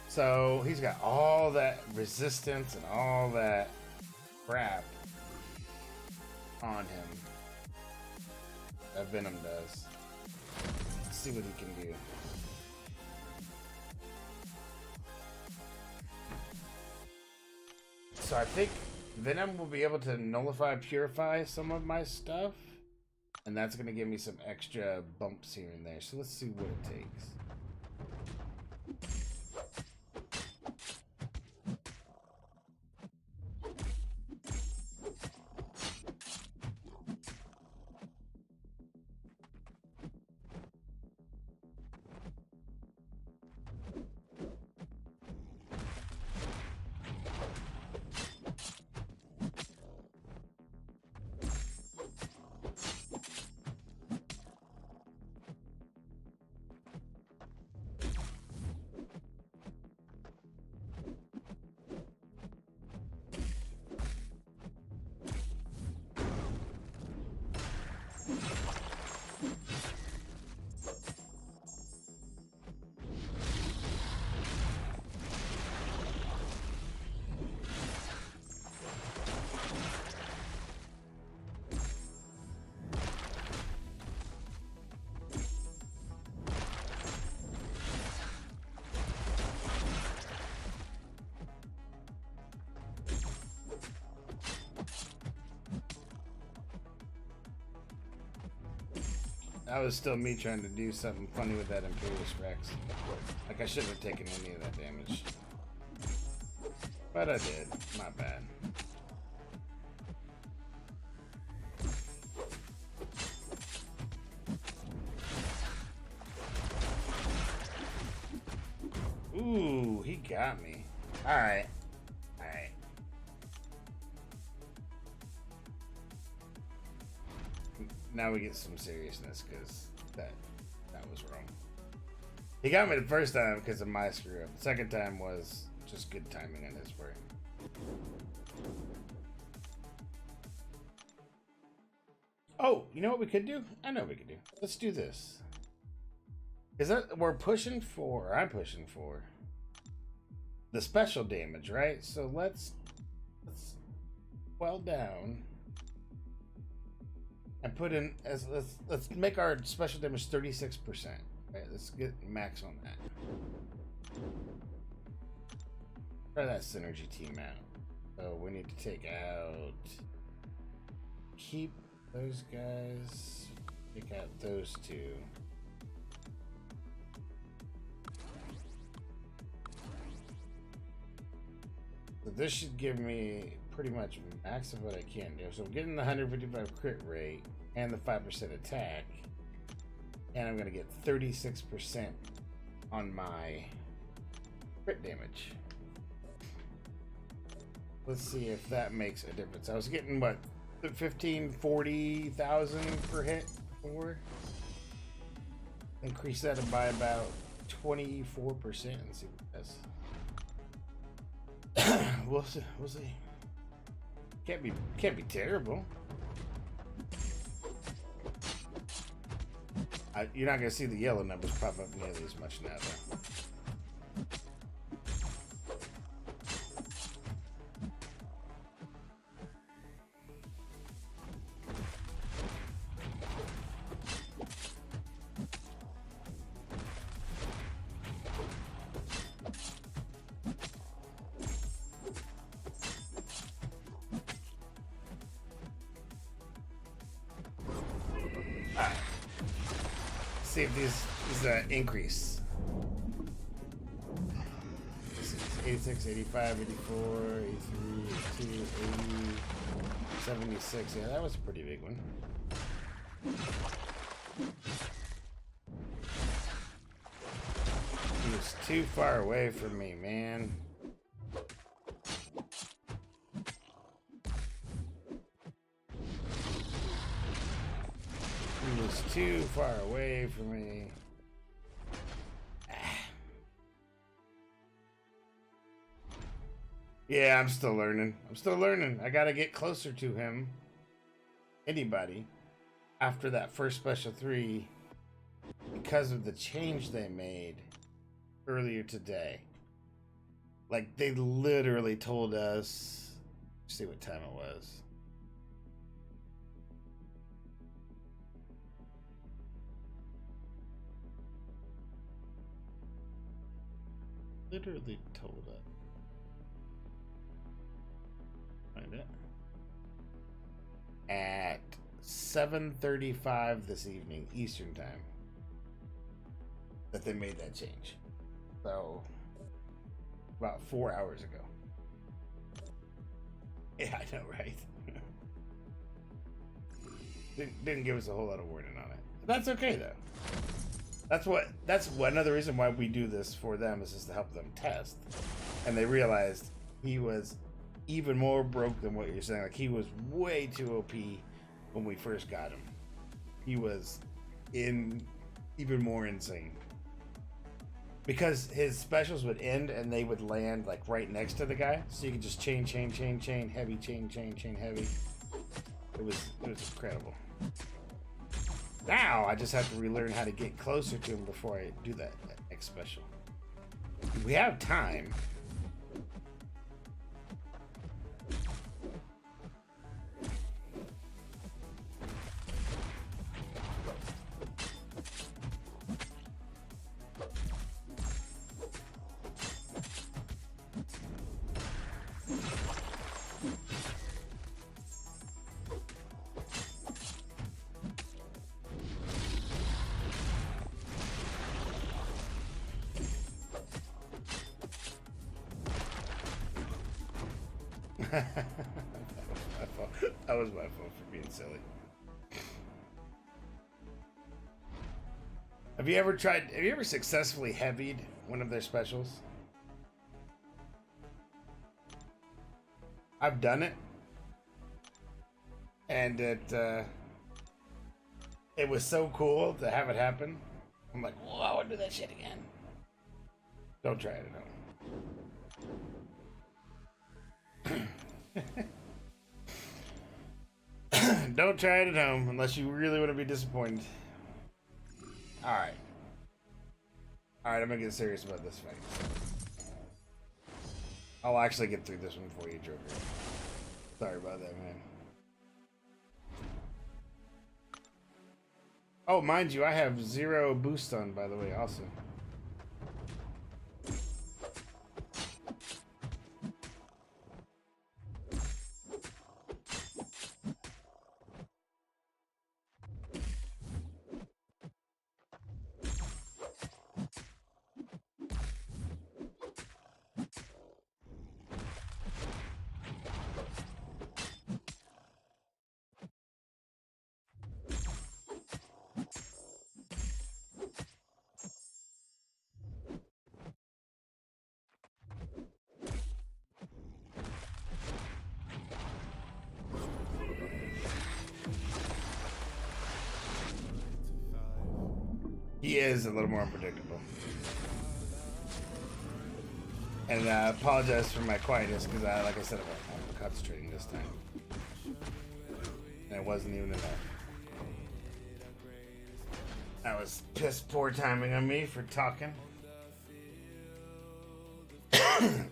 So he's got all that resistance and all that crap on him that Venom does. Let's see what he can do. So I think Venom will be able to nullify, purify some of my stuff, and that's going to give me some extra bumps here and there. So let's see what it takes. That was still me trying to do something funny with that Imperious Rex. Like I shouldn't have taken any of that damage. But I did. Not bad. Ooh, he got me. Alright. Alright. Now we get some seriousness, because that was wrong. He got me the first time because of my screw up. The second time was just good timing on his part. Oh, you know what we could do? I know what we could do. Let's do this. Is that I'm pushing for the special damage, right? So let's well down and put in as let's make our special damage 36%. Right, let's get max on that. Try that synergy team out. So we need to take out, keep those guys, take out those two. So this should give me pretty much max of what I can do. So I'm getting the 155 crit rate and the 5% attack, and I'm gonna get 36% on my crit damage. Let's see if that makes a difference. I was getting what, 40,000 per hit before. Increase that by about 24% and see what it does. We'll see. Can't be terrible. You're not gonna see the yellow numbers pop up nearly as much now, though. See if these increase. 86, 85, 84, 83, 82, 80, 76. Yeah, that was a pretty big one. He was too far away from me, man. He was too far away from me. Yeah, I'm still learning. I gotta get closer to him. Anybody. After that first special 3. Because of the change they made earlier today. Like, they literally told us... Let's see what time it was. Literally told us. Find it. At 7:35 this evening, Eastern time, that they made that change. So, about 4 hours ago. Yeah, I know, right? Didn't give us a whole lot of warning on it. That's okay though. That's one other reason why we do this for them, is just to help them test. And they realized he was even more broke than what you're saying. Like, he was way too OP when we first got him. He was even more insane. Because his specials would end and they would land like right next to the guy. So you could just chain, heavy, chain, heavy. It was incredible. Now I just have to relearn how to get closer to him before I do that next special. We have time. That was my fault for being silly. Have you ever successfully heavied one of their specials? I've done it. And it was so cool to have it happen. I'm like, whoa, I want to do that shit again. Don't try it at home. Don't try it at home unless you really want to be disappointed. Alright, I'm gonna get serious about this fight. I'll actually get through this one for you, Joker. Sorry about that, man. Oh, mind you, I have 0 boost on, by the way, also. He is a little more unpredictable. And apologize for my quietness because like I said, I'm concentrating this time. And it wasn't even enough. That was piss poor timing on me for talking. So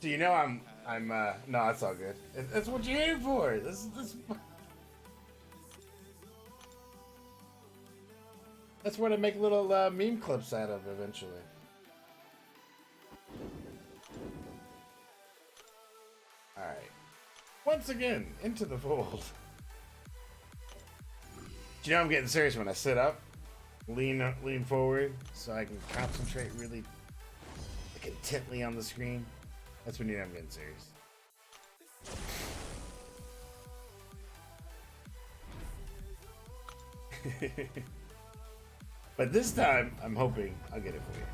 you know I'm no, it's all good. That's what you're here for. This that's what I make little meme clips out of eventually. All right. Once again, into the fold. Do you know I'm getting serious when I sit up, lean forward, so I can concentrate really like, intently on the screen. That's when you know I'm getting serious. But this time, I'm hoping I'll get it for you.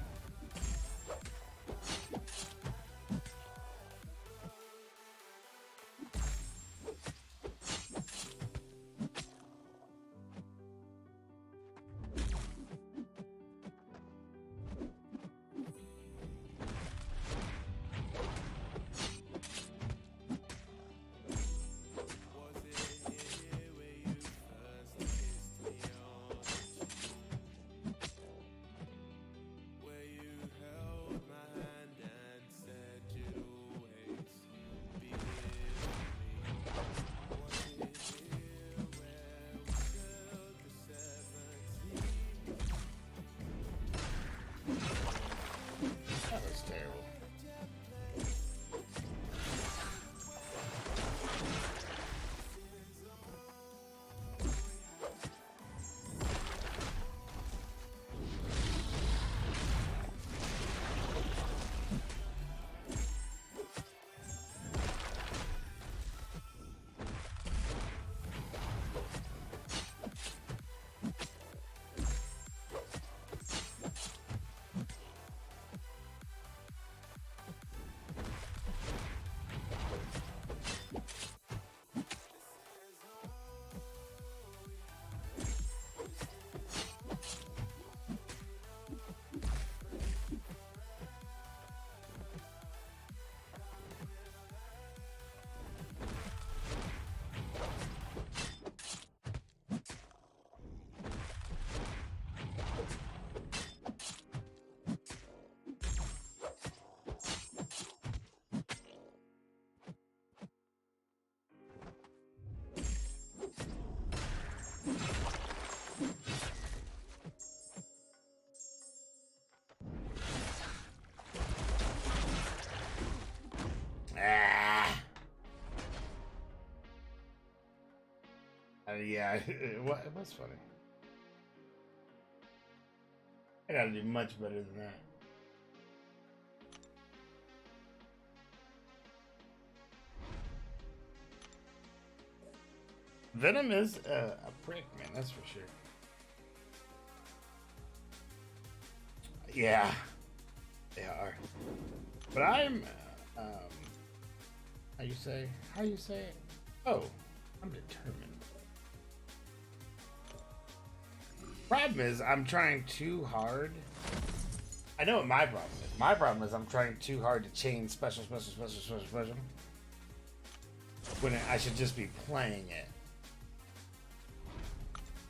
That was terrible. Yeah, it was funny. I gotta do much better than that. Venom is a prick, man, that's for sure. Yeah, they are. But I'm, how you say it? Oh, I'm determined. Problem is, I'm trying too hard. I know what my problem is. My problem is I'm trying too hard to chain special. When I should just be playing it.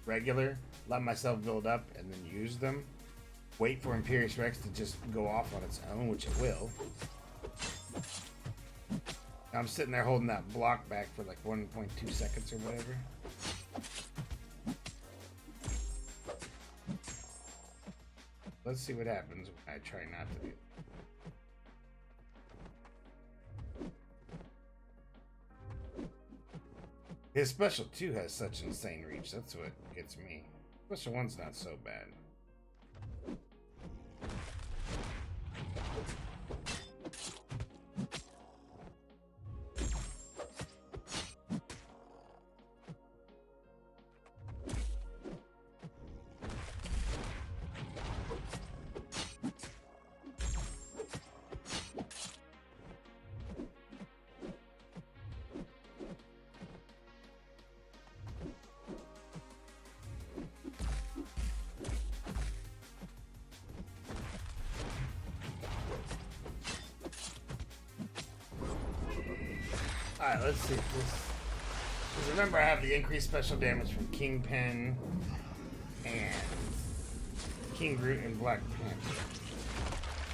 Regular, let myself build up and then use them. Wait for Imperious Rex to just go off on its own, which it will. I'm sitting there holding that block back for like 1.2 seconds or whatever. Let's see what happens when I try not to do it. His special 2 has such insane reach. That's what gets me. Special 1's not so bad. Alright, let's see if this... Because remember, I have the increased special damage from Kingpin and King Groot and Black Panther.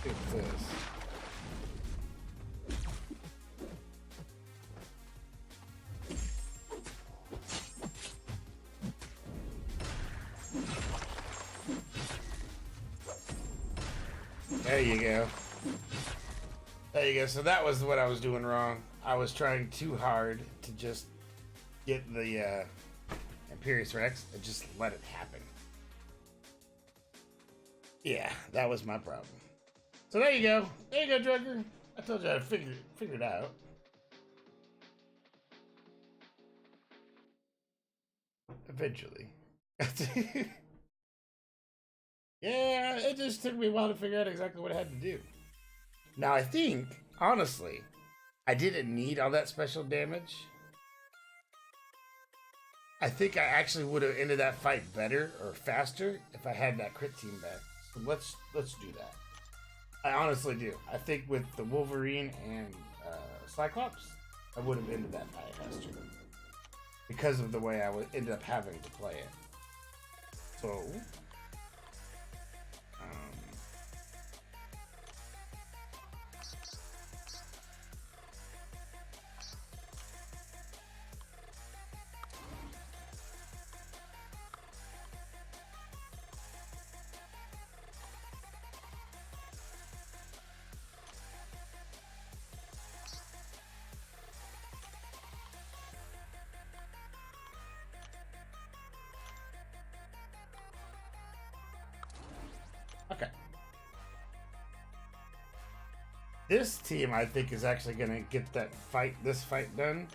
Let's see what this. There you go. There you go. So that was what I was doing wrong. I was trying too hard to just get the Imperious Rex and just let it happen. Yeah, that was my problem. So there you go. There you go, Drugger. I told you I'd figure it out. Eventually. Yeah, it just took me a while to figure out exactly what I had to do. Now, I think, honestly, I didn't need all that special damage. I think I actually would have ended that fight better or faster if I had that crit team back. So let's do that. I honestly do. I think with the Wolverine and Cyclops, I would have ended that fight faster because of the way I would end up having to play it. So. Okay. This team, I think, is actually going to get this fight done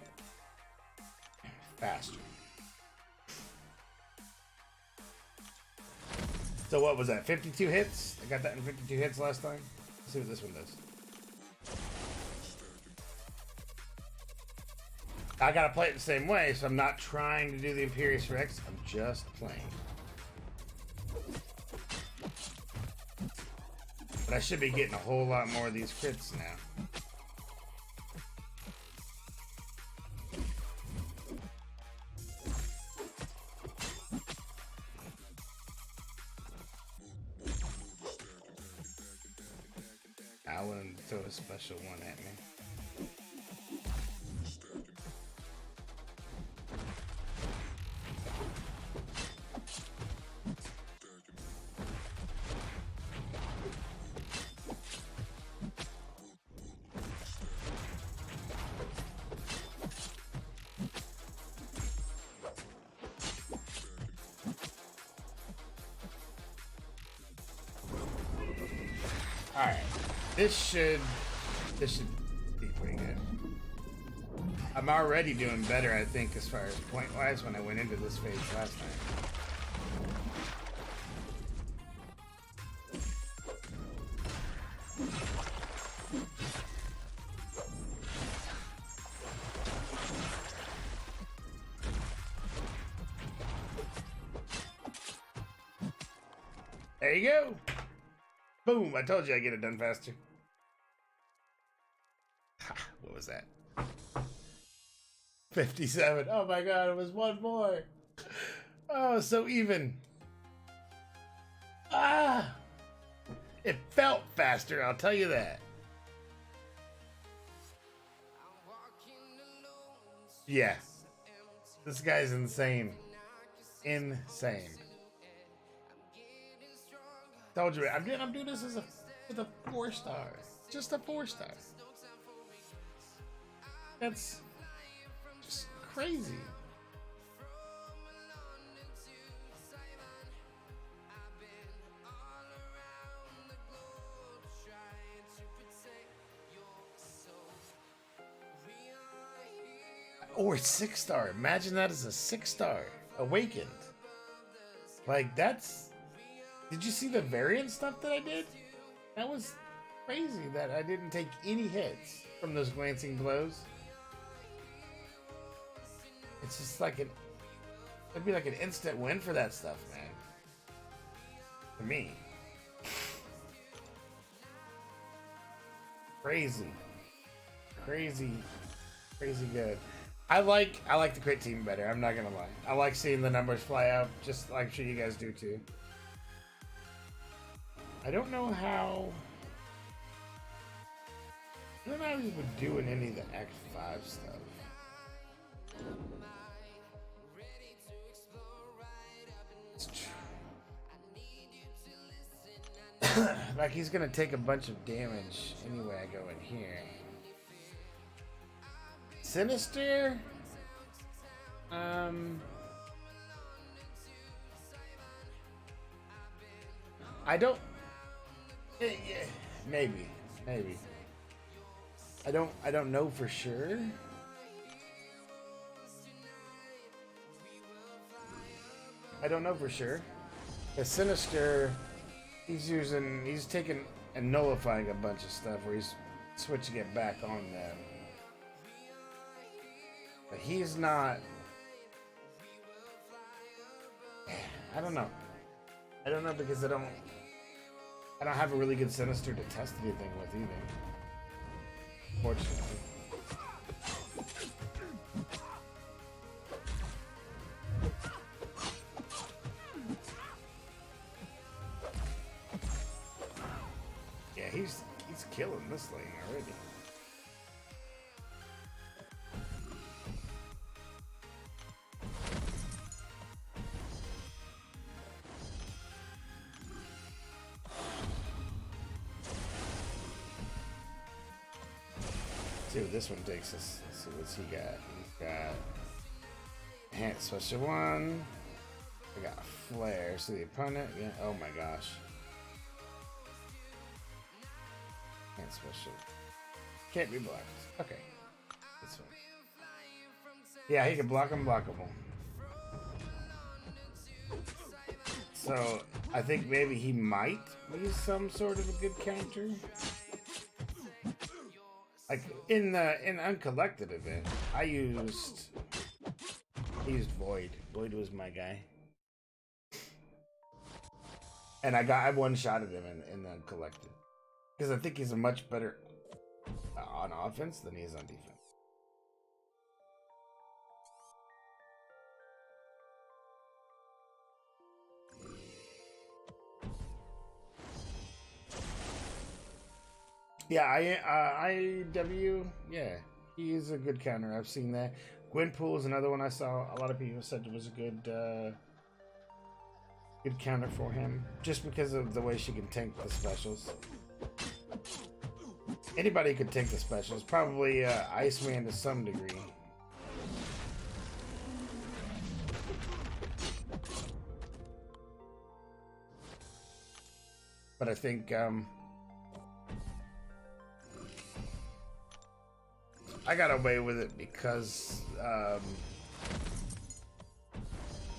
faster. So what was that, 52 hits? I got that in 52 hits last time. Let's see what this one does. I got to play it the same way, so I'm not trying to do the Imperious Rex. I'm just playing. But I should be getting a whole lot more of these crits now. I wouldn't throw a special one at me. Alright, this should be pretty good. I'm already doing better, I think, as far as point-wise when I went into this phase last time. There you go. Boom, I told you I'd get it done faster. What was that? 57. Oh my god, it was one more. Oh, so even. Ah! It felt faster, I'll tell you that. Yeah. This guy's insane. Insane. Told you, I'm doing this with a 4-star. Just a 4-star. That's just crazy. Or 6-star. Imagine that as a 6-star. Awakened. Like, that's... Did you see the variant stuff that I did? That was crazy that I didn't take any hits from those glancing blows. It's just like it'd be like an instant win for that stuff, man. For me. Crazy. Crazy. Crazy good. I like the crit team better. I'm not gonna lie. I like seeing the numbers fly up, just like I'm sure you guys do too. I don't know how. I don't know how he would do in any of the Act 5 stuff. It's true. Like he's gonna take a bunch of damage anyway. I go in here. Sinister. I don't. Yeah, maybe. I don't know for sure. I don't know for sure. The Sinister, he's taking and nullifying a bunch of stuff where he's switching it back on them. But he's not. I don't know. I don't know because I don't have a really good Sinister to test anything with either. Fortunately. Yeah, he's killing this lane already. See what this one takes us. Let's see what's he got. He's got enhanced special 1. I got flare. So the opponent, yeah. Oh my gosh. Enhanced special. Can't be blocked. Okay. This one. Yeah, he can block unblockable. So I think maybe he might use some sort of a good counter. Like in Uncollected event, I used Void. Void was my guy, and I one-shotted him in the Uncollected because I think he's a much better on offense than he is on defense. Yeah, IW, yeah, he is a good counter. I've seen that. Gwenpool is another one I saw. A lot of people said it was a good counter for him, just because of the way she can tank the specials. Anybody could tank the specials. Probably Iceman to some degree. But I think I got away with it because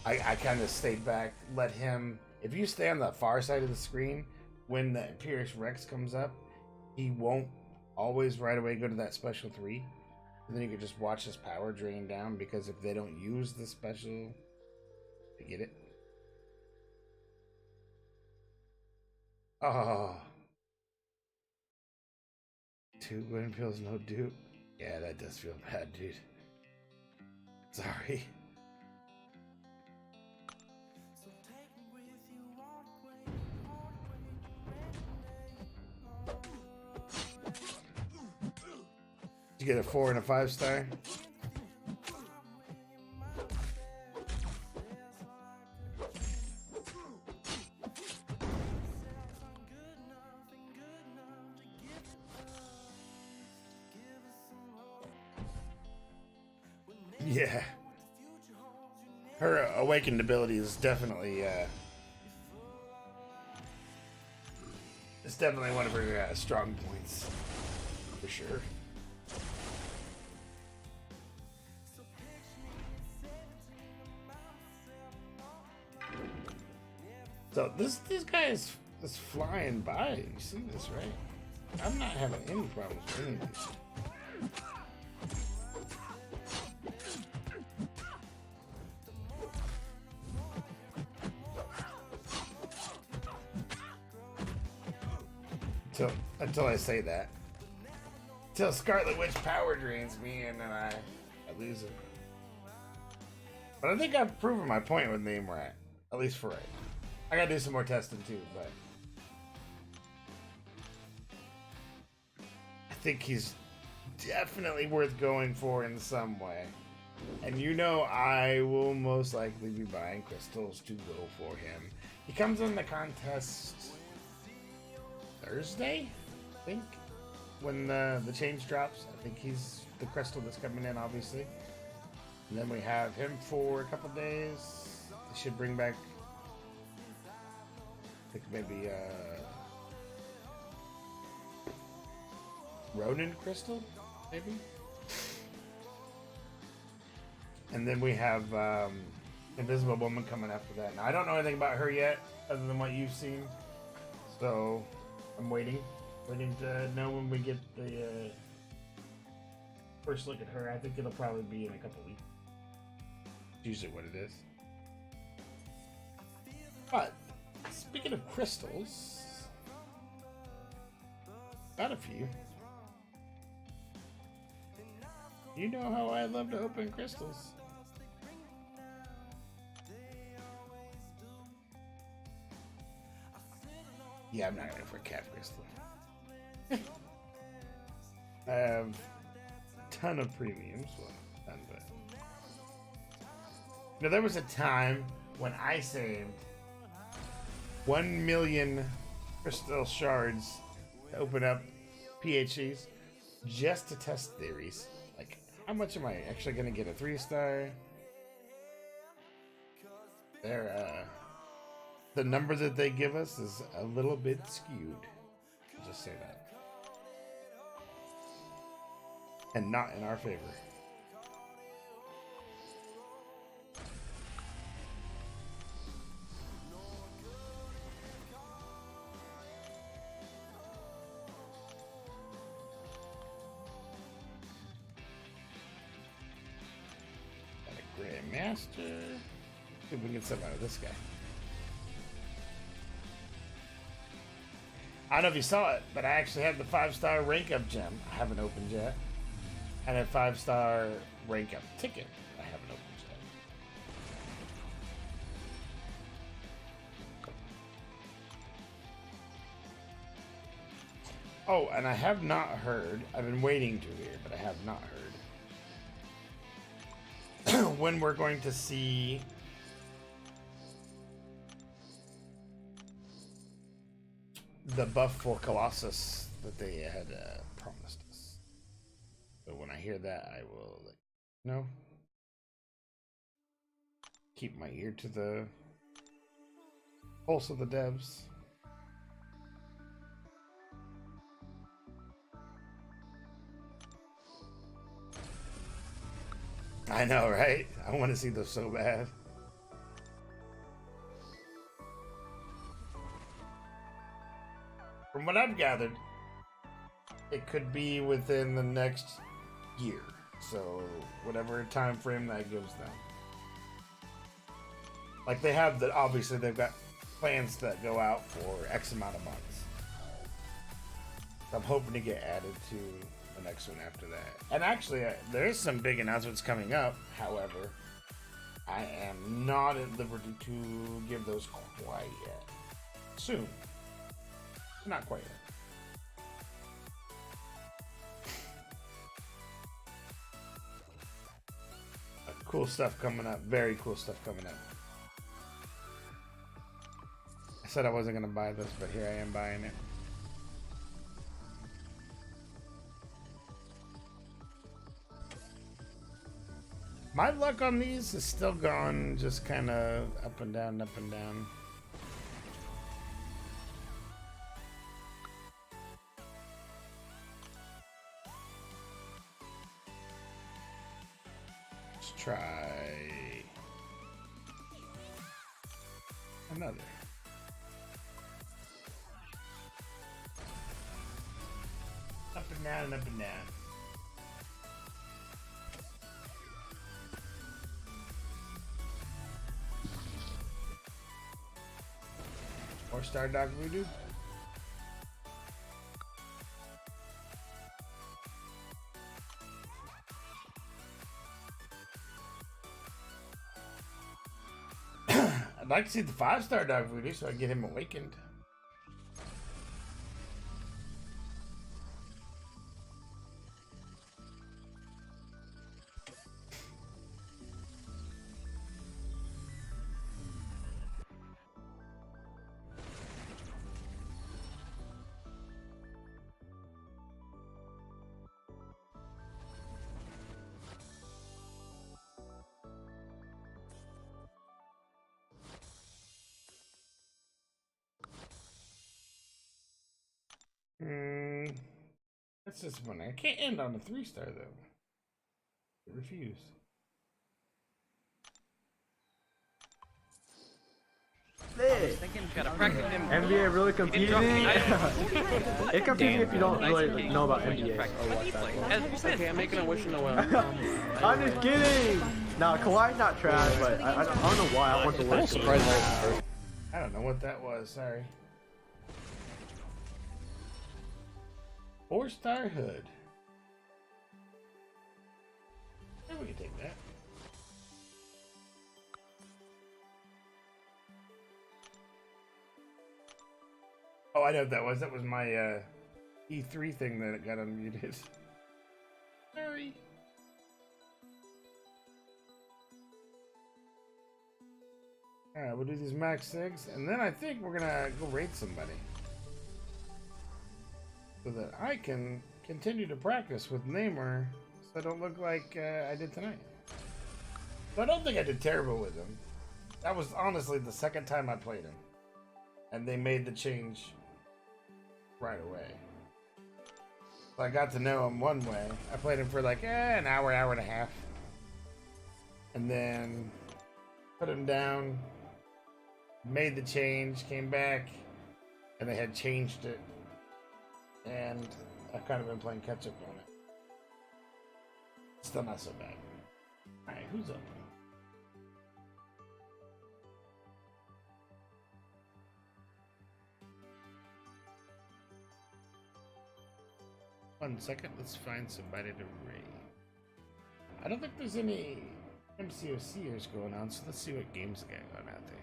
I kind of stayed back, let him. If you stay on the far side of the screen, when the Imperious Rex comes up, he won't always right away go to that special 3. And then you can just watch his power drain down, because if they don't use the special, they get it. Oh. 2 wind pills, no dupe. Yeah, that does feel bad, dude. Sorry. Did you get a 4 and a 5-star? Yeah. Her awakened ability is definitely it's definitely one of her strong points, for sure. So this guy is flying by. You see this, right? I'm not having any problems with any of these. Until I say that. Till Scarlet Witch power drains me and then I lose it. But I think I've proven my point with Namor, at least for right. I gotta do some more testing too, but I think he's definitely worth going for in some way. And you know I will most likely be buying crystals to go for him. He comes in the contest Thursday, I think, when the change drops. I think he's the crystal that's coming in, obviously. And then we have him for a couple days. They should bring back, I think maybe Ronin crystal, maybe. And then we have Invisible Woman coming after that. Now I don't know anything about her yet, other than what you've seen. So I'm waiting to know when we get the first look at her. I think it'll probably be in a couple weeks. Usually what it is. But speaking of crystals, got a few. You know how I love to open crystals. Yeah, I'm not going for a cat crystal. I have a ton of premiums. Well, none, but now there was a time when I saved 1 million crystal shards to open up PhDs just to test theories. Like, how much am I actually going to get a 3-star? They're the number that they give us is a little bit skewed. I'll just say that. And not in our favor. Got a Grandmaster. See if we can get some out of this guy. I don't know if you saw it, but I actually have the 5-star rank up gem. I haven't opened yet. And a 5-star rank up ticket. I haven't opened yet. Oh, and I have not heard. I've been waiting to hear, but I have not heard when we're going to see the buff for Colossus that they had promised us. So when I hear that, I will let you know. Keep my ear to the pulse of the devs. I know, right? I want to see those so bad. From what I've gathered, it could be within the next year. So whatever time frame that gives them. Like they have that, obviously they've got plans that go out for X amount of months. I'm hoping to get added to the next one after that. And actually, there is some big announcements coming up. However, I am not at liberty to give those quite yet. Soon. Not quite yet. Cool stuff coming up. Very cool stuff coming up. I said I wasn't going to buy this, but here I am buying it. My luck on these is still going just kind of up and down, up and down. Let's try another. Up and down and up and down. Or Star Dog Voodoo. like to see the 5-star dog voodoo so I can get him awakened. That's disappointing. I can't end on a 3-star though. I refuse. NBA really confusing. It confuses me if you don't really know about NBA or what that. Okay, I'm making a wish in the well. I'm just kidding. No, Kawhi's not trash, but I don't know why. I want to win. I don't know what that was. Sorry. 4-star hood. Yeah, we can take that. Oh, I know what that was. That was my E3 thing that got unmuted. Sorry. Alright, we'll do these max 6, and then I think we're gonna go raid somebody. So that I can continue to practice with Namor, so I don't look like I did tonight. But I don't think I did terrible with him. That was honestly the second time I played him. And they made the change right away. So I got to know him one way. I played him for like an hour, hour and a half. And then put him down, made the change, came back, and they had changed it. And I've kind of been playing catch up on it. Still not so bad. Alright, who's up? One second, let's find somebody to raid. I don't think there's any MCOCers going on, so let's see what games are going on out there.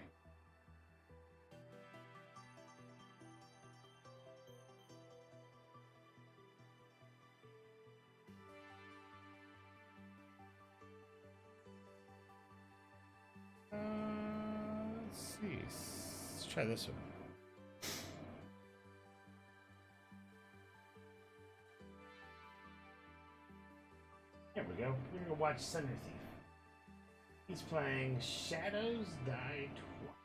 Let's see. Let's try this one. There we go. We're gonna watch Thunder Thief. He's playing Shadows Die Twice.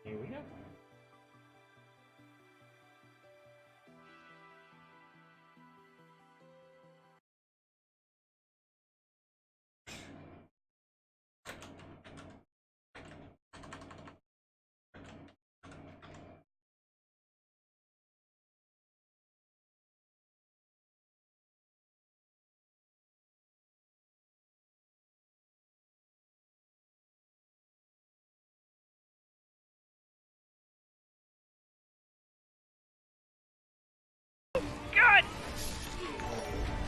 Here we go. God!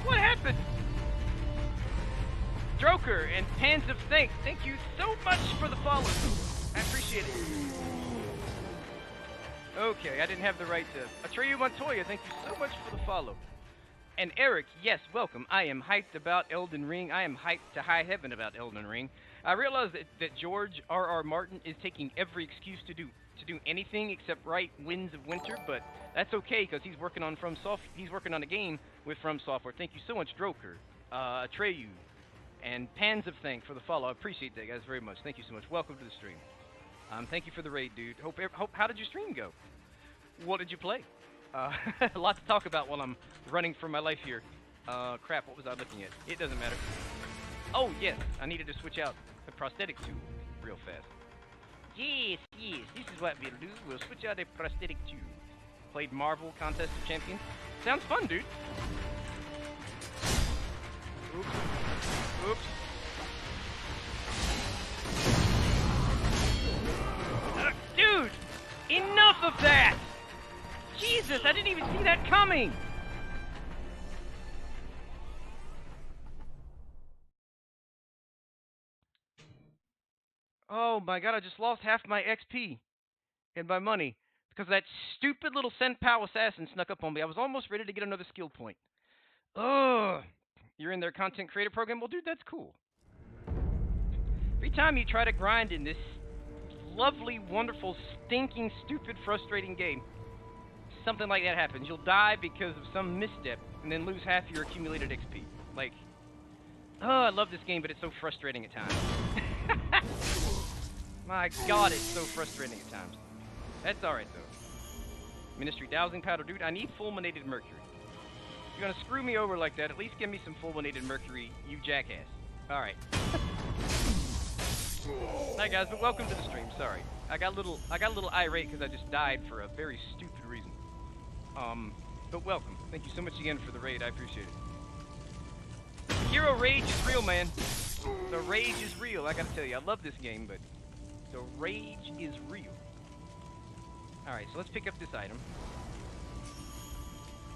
What happened? Droker and Pans of Thanks, thank you so much for the follow. I appreciate it. Okay, I didn't have the right to. Atreyu Montoya, thank you so much for the follow. And Eric, yes, welcome. I am hyped about Elden Ring. I am hyped to high heaven about Elden Ring. I realize that George R.R. Martin is taking every excuse to do anything except write Winds of Winter, but that's okay because he's working on he's working on a game with From Software. Thank you so much, Droker, Atreyu, and Pans of Thanks for the follow. I appreciate that, guys, very much. Thank you so much. Welcome to the stream. Thank you for the raid, dude. How did your stream go? What did you play? A lot to talk about while I'm running for my life here. Crap, what was I looking at? It doesn't matter. Oh, yes, I needed to switch out the prosthetic tube real fast. Yes, this is what we'll do. We'll switch out a prosthetic tube. Played Marvel Contest of Champions. Sounds fun, dude. Oops. Oops. Dude! Enough of that! Jesus, I didn't even see that coming! Oh my god, I just lost half my XP and my money because that stupid little Senpou assassin snuck up on me. I was almost ready to get another skill point. Ugh. You're in their content creator program? Well, dude, that's cool. Every time you try to grind in this lovely, wonderful, stinking, stupid, frustrating game, something like that happens. You'll die because of some misstep and then lose half your accumulated XP. Like, oh, I love this game, but it's so frustrating at times. My god, it's so frustrating at times. That's alright, though. Ministry dowsing powder. Dude, I need fulminated mercury. If you're gonna screw me over like that, at least give me some fulminated mercury, you jackass. Alright. Hi guys, but welcome to the stream. Sorry. I got a little irate because I just died for a very stupid reason. But welcome. Thank you so much again for the raid. I appreciate it. Hero rage is real, man. The rage is real. I gotta tell you, I love this game, but the rage is real. Alright, so let's pick up this item.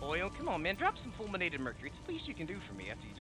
Oil, come on, man. Drop some fulminated mercury. It's the least you can do for me after you